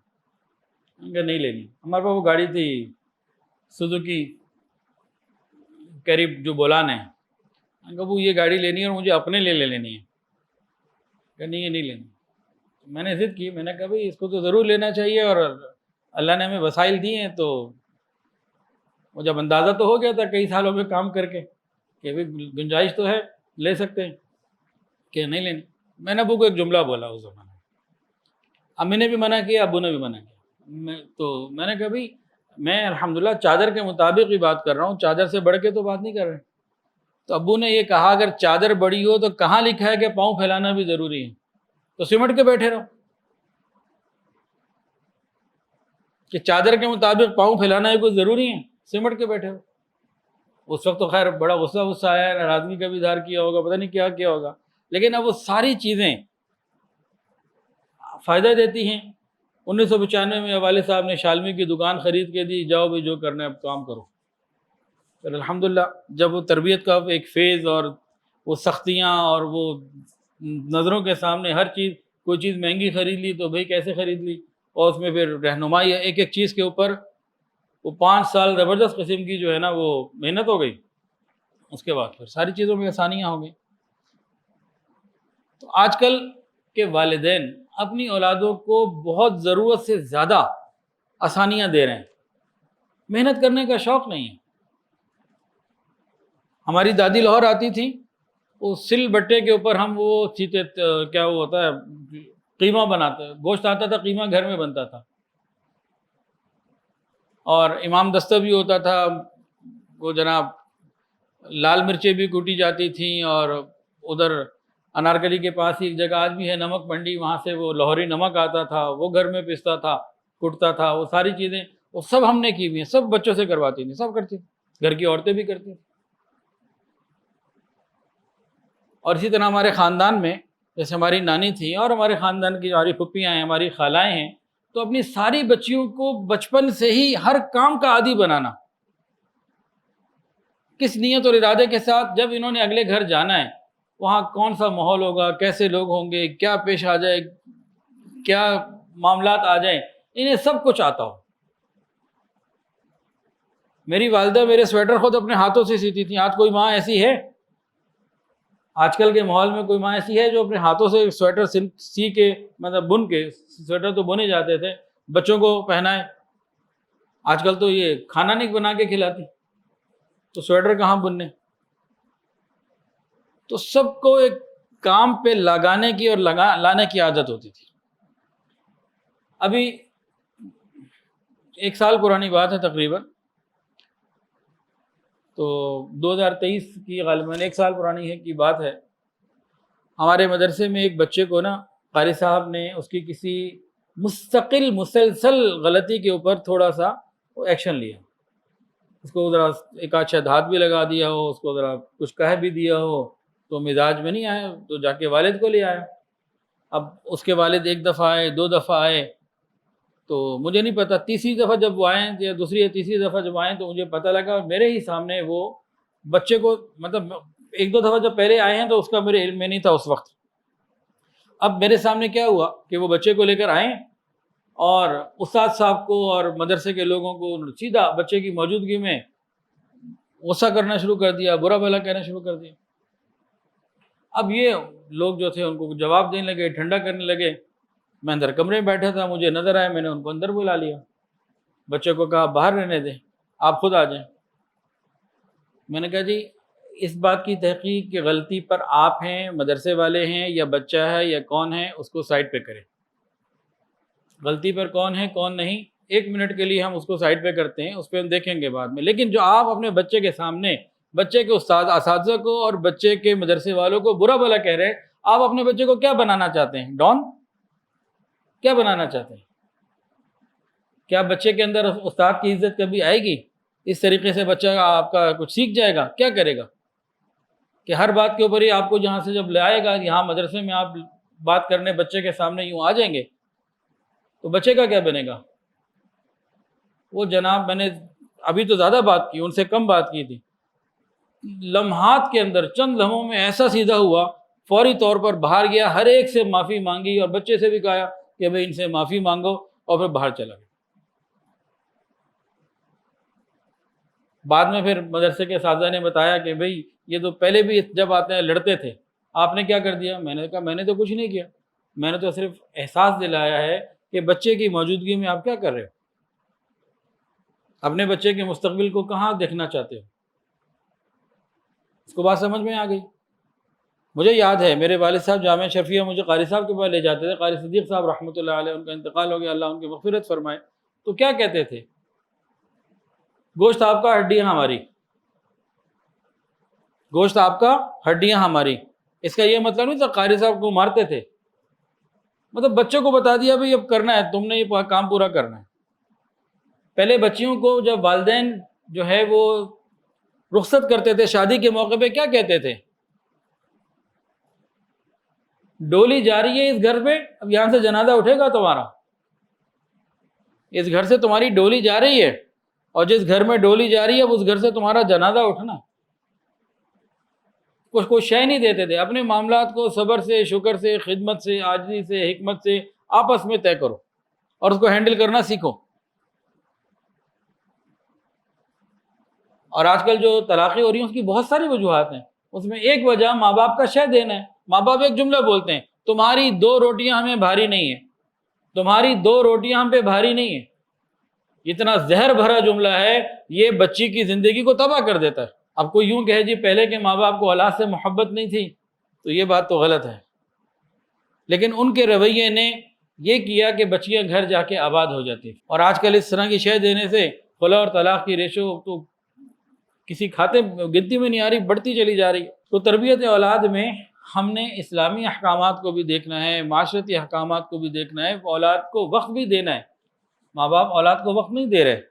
Speaker 1: میں نے کہا نہیں لینی۔ ہمارے پاس وہ گاڑی تھی سوزوکی قریب جو بولان ہے، میں نے کہا وہ یہ گاڑی لینی ہے اور مجھے اپنے لیے لے لینی ہے، کہ نہیں یہ نہیں لینی۔ میں نے ضد کی، میں نے کہا بھئی اس کو تو ضرور لینا چاہیے، اور اللہ نے ہمیں وسائل دی ہیں، تو وہ جب اندازہ تو ہو گیا تھا کئی سالوں میں کام کر کے کہ بھئی گنجائش تو ہے، لے سکتے ہیں، کہ نہیں لینی۔ میں نے ابو کو ایک جملہ بولا اس زمانے میں، امی نے بھی منع کیا، ابو نے بھی منع کیا، تو میں نے کہا بھئی میں الحمدللہ چادر کے مطابق ہی بات کر رہا ہوں، چادر سے بڑھ کے تو بات نہیں کر رہے۔ تو ابو نے یہ کہا اگر چادر بڑی ہو تو کہاں لکھا ہے کہ پاؤں پھیلانا بھی ضروری ہے؟ تو سمٹ کے بیٹھے رہو، کہ چادر کے مطابق پاؤں پھیلانا ہے کوئی ضروری ہے؟ سمٹ کے بیٹھے ہو۔ اس وقت تو خیر بڑا غصہ آیا، ناراضگی کا بھی اظہار کیا ہوگا، پتہ نہیں کیا کیا ہوگا، لیکن اب وہ ساری چیزیں فائدہ دیتی ہیں۔ 1995 میں والد صاحب نے شالمی کی دکان خرید کے دی، جاؤ بھی جو کرنا ہے اب کام کرو۔ پھر الحمدللہ جب وہ تربیت کا ایک فیز، اور وہ سختیاں، اور وہ نظروں کے سامنے ہر چیز، کوئی چیز مہنگی خرید لی تو بھئی کیسے خرید لی، اور اس میں پھر رہنمائی ایک ایک چیز کے اوپر، وہ 5 سال زبردست قسم کی جو ہے نا وہ محنت ہو گئی۔ اس کے بعد پھر ساری چیزوں میں آسانیاں ہو گئی۔ تو آج کل کے والدین اپنی اولادوں کو بہت ضرورت سے زیادہ آسانیاں دے رہے ہیں، محنت کرنے کا شوق نہیں ہے۔ ہماری دادی لاہور آتی تھی، وہ سل بٹے کے اوپر ہم وہ سیتے، کیا وہ ہوتا ہے قیمہ بناتے، گوشت آتا تھا، قیمہ گھر میں بنتا تھا، اور امام دستہ بھی ہوتا تھا، وہ جناب لال مرچیں بھی کوٹی جاتی تھیں، اور ادھر انارکلی کے پاس ہی ایک جگہ آج بھی ہے نمک منڈی، وہاں سے وہ لاہوری نمک آتا تھا، وہ گھر میں پستا تھا، کٹتا تھا، وہ ساری چیزیں وہ سب ہم نے کی ہوئی ہیں، سب بچوں سے کرواتی تھیں، سب کرتی تھیں، گھر کی عورتیں بھی کرتی تھیں۔ اور اسی طرح ہمارے خاندان میں جیسے ہماری نانی تھی، اور ہمارے خاندان کی ہماری پھپھیاں ہیں، ہماری خالائیں ہیں، تو اپنی ساری بچیوں کو بچپن سے ہی ہر کام کا عادی بنانا، کس نیت اور ارادے کے ساتھ، جب انہوں نے اگلے گھر جانا ہے وہاں کون سا ماحول ہوگا، کیسے لوگ ہوں گے، کیا پیش آ جائے، کیا معاملات آ جائیں، انہیں سب کچھ آتا ہو۔ میری والدہ میرے سویٹر خود اپنے ہاتھوں سے سیتی تھیں۔ آج کوئی ماں ایسی ہے؟ آج کل کے ماحول میں کوئی ماں ایسی ہے جو اپنے ہاتھوں سے سویٹر سی کے، مطلب بن کے، سویٹر تو بنے جاتے تھے، بچوں کو پہنائے؟ آج کل تو یہ کھانا نہیں بنا کے کھلاتی، تو سویٹر کہاں بننے؟ تو سب کو ایک کام پہ لگانے کی اور لانے کی عادت ہوتی تھی۔ ابھی 1 سال پرانی بات ہے تقریباً، تو 2023 کی غالباً 1 سال پرانی ہے کی بات ہے، ہمارے مدرسے میں ایک بچے کو نا قاری صاحب نے اس کی کسی مسلسل غلطی کے اوپر تھوڑا سا ایکشن لیا، اس کو ذرا ایک آدھ شاید ہاتھ بھی لگا دیا ہو، اس کو ذرا کچھ کہہ بھی دیا ہو، تو مزاج میں نہیں آیا، تو جا کے والد کو لے آیا۔ اب اس کے والد 1 دفعہ آئے، 2 دفعہ آئے، تو مجھے نہیں پتا، تیسری دفعہ جب وہ آئے یا دوسری یا تیسری دفعہ جب آئے تو مجھے پتہ لگا، میرے ہی سامنے وہ بچے کو، مطلب 1-2 دفعہ جب پہلے آئے ہیں تو اس کا میرے علم میں نہیں تھا اس وقت۔ اب میرے سامنے کیا ہوا کہ وہ بچے کو لے کر آئیں، اور استاد صاحب کو اور مدرسے کے لوگوں کو سیدھا بچے کی موجودگی میں غصہ کرنا شروع کر دیا، برا بھلا کہنا شروع کر دیا۔ اب یہ لوگ جو تھے ان کو جواب دینے لگے، ٹھنڈا کرنے لگے۔ میں اندر کمرے میں بیٹھا تھا، مجھے نظر آیا، میں نے ان کو اندر بلا لیا، بچے کو کہا باہر رہنے دیں، آپ خود آ جائیں۔ میں نے کہا جی اس بات کی تحقیق کہ غلطی پر آپ ہیں، مدرسے والے ہیں، یا بچہ ہے یا کون ہے، اس کو سائڈ پہ کریں۔ غلطی پر کون ہے کون نہیں 1 منٹ کے لیے ہم اس کو سائڈ پہ کرتے ہیں، اس پہ ہم دیکھیں گے بعد میں، لیکن جو آپ اپنے بچے کے سامنے بچے کے اساتذہ کو اور بچے کے مدرسے والوں کو برا بھلا کہہ رہے ہیں، آپ اپنے بچے کو کیا بنانا چاہتے ہیں؟ ڈان؟ کیا بنانا چاہتے ہیں؟ کیا بچے کے اندر استاد کی عزت کبھی آئے گی؟ اس طریقے سے بچہ آپ کا کچھ سیکھ جائے گا؟ کیا کرے گا کہ ہر بات کے اوپر ہی آپ کو جہاں سے جب لے آئے گا، یہاں مدرسے میں آپ بات کرنے بچے کے سامنے یوں آ جائیں گے، تو بچے کا کیا بنے گا؟ وہ جناب میں نے ابھی تو زیادہ بات کی، ان سے کم بات کی تھی، لمحات کے اندر چند لمحوں میں ایسا سیدھا ہوا، فوری طور پر باہر گیا، ہر ایک سے معافی مانگی، اور بچے سے بھی کہا کہ بھئی ان سے معافی مانگو، اور پھر باہر چلا گیا۔ بعد میں پھر مدرسے کے اساتذہ نے بتایا کہ بھئی یہ تو پہلے بھی جب آتے ہیں لڑتے تھے، آپ نے کیا کر دیا؟ میں نے کہا میں نے تو کچھ نہیں کیا، میں نے تو صرف احساس دلایا ہے کہ بچے کی موجودگی میں آپ کیا کر رہے ہو، اپنے بچے کے مستقبل کو کہاں دیکھنا چاہتے ہو۔ اس کو بات سمجھ میں آ گئی؟ مجھے یاد ہے میرے والد صاحب جامعہ شرفیہ مجھے قاری صاحب کے پاس لے جاتے تھے، قاری صدیق صاحب رحمۃ اللہ علیہ، ان کا انتقال ہو گیا، اللہ ان کی مغفرت فرمائے، تو کیا کہتے تھے؟ گوشت آپ کا ہڈیاں ہماری، گوشت آپ کا ہڈیاں ہماری۔ اس کا یہ مطلب نہیں تھا قاری صاحب کو مارتے تھے، مطلب بچوں کو بتا دیا بھئی اب کرنا ہے، تم نے یہ کام پورا کرنا ہے۔ پہلے بچیوں کو جب والدین جو ہے وہ رخصت کرتے تھے شادی کے موقع پہ، کیا کہتے تھے؟ ڈولی جا رہی ہے اس گھر پہ، اب یہاں سے جنازہ اٹھے گا تمہارا، اس گھر سے تمہاری ڈولی جا رہی ہے، اور جس گھر میں ڈولی جا رہی ہے اس گھر سے تمہارا جنازہ اٹھنا۔ کوئی شے نہیں دیتے تھے، اپنے معاملات کو صبر سے، شکر سے، خدمت سے، عاجزی سے، حکمت سے آپس میں طے کرو، اور اس کو ہینڈل کرنا سیکھو۔ اور آج کل جو طلاقیں ہو رہی ہیں اس کی بہت ساری وجوہات ہیں، اس میں ایک وجہ ماں باپ کا شے دینا ہے۔ ماں باپ ایک جملہ بولتے ہیں، تمہاری 2 روٹیاں ہمیں بھاری نہیں ہیں، تمہاری 2 روٹیاں ہم پہ بھاری نہیں ہیں۔ اتنا زہر بھرا جملہ ہے، یہ بچی کی زندگی کو تباہ کر دیتا ہے۔ اب کوئی یوں کہے جی پہلے کے ماں باپ کو اولاد سے محبت نہیں تھی، تو یہ بات تو غلط ہے، لیکن ان کے رویے نے یہ کیا کہ بچیاں گھر جا کے آباد ہو جاتی ہیں۔ اور آج کل اس طرح کی شے دینے سے خلا اور طلاق کی ریشو تو کسی کھاتے گنتی میں نہیں آ رہی، بڑھتی چلی جا رہی ہے۔ تو تربیت اولاد میں ہم نے اسلامی احکامات کو بھی دیکھنا ہے، معاشرتی احکامات کو بھی دیکھنا ہے، اولاد کو وقت بھی دینا ہے۔ ماں باپ اولاد کو وقت نہیں دے رہے،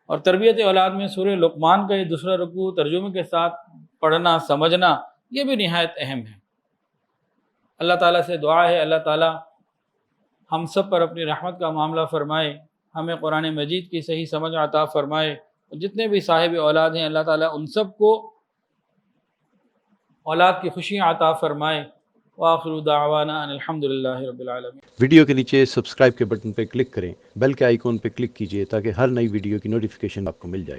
Speaker 1: اور تربیت اولاد میں سورہ لقمان کا یہ دوسرا رکوع ترجمے کے ساتھ پڑھنا سمجھنا یہ بھی نہایت اہم ہے۔ اللہ تعالیٰ سے دعا ہے اللہ تعالیٰ ہم سب پر اپنی رحمت کا معاملہ فرمائے، ہمیں قرآن مجید کی صحیح سمجھ عطا فرمائے، اور جتنے بھی صاحب اولاد ہیں اللہ تعالیٰ ان سب کو اولاد کی خوشیاں عطا فرمائے۔ وآخر دعوانا ان الحمدللہ رب العالمین۔
Speaker 2: ویڈیو کے نیچے سبسکرائب کے بٹن پہ کلک کریں، بیل کے آئیکن پہ کلک کیجئے تاکہ ہر نئی ویڈیو کی نوٹیفیکیشن آپ کو مل جائے۔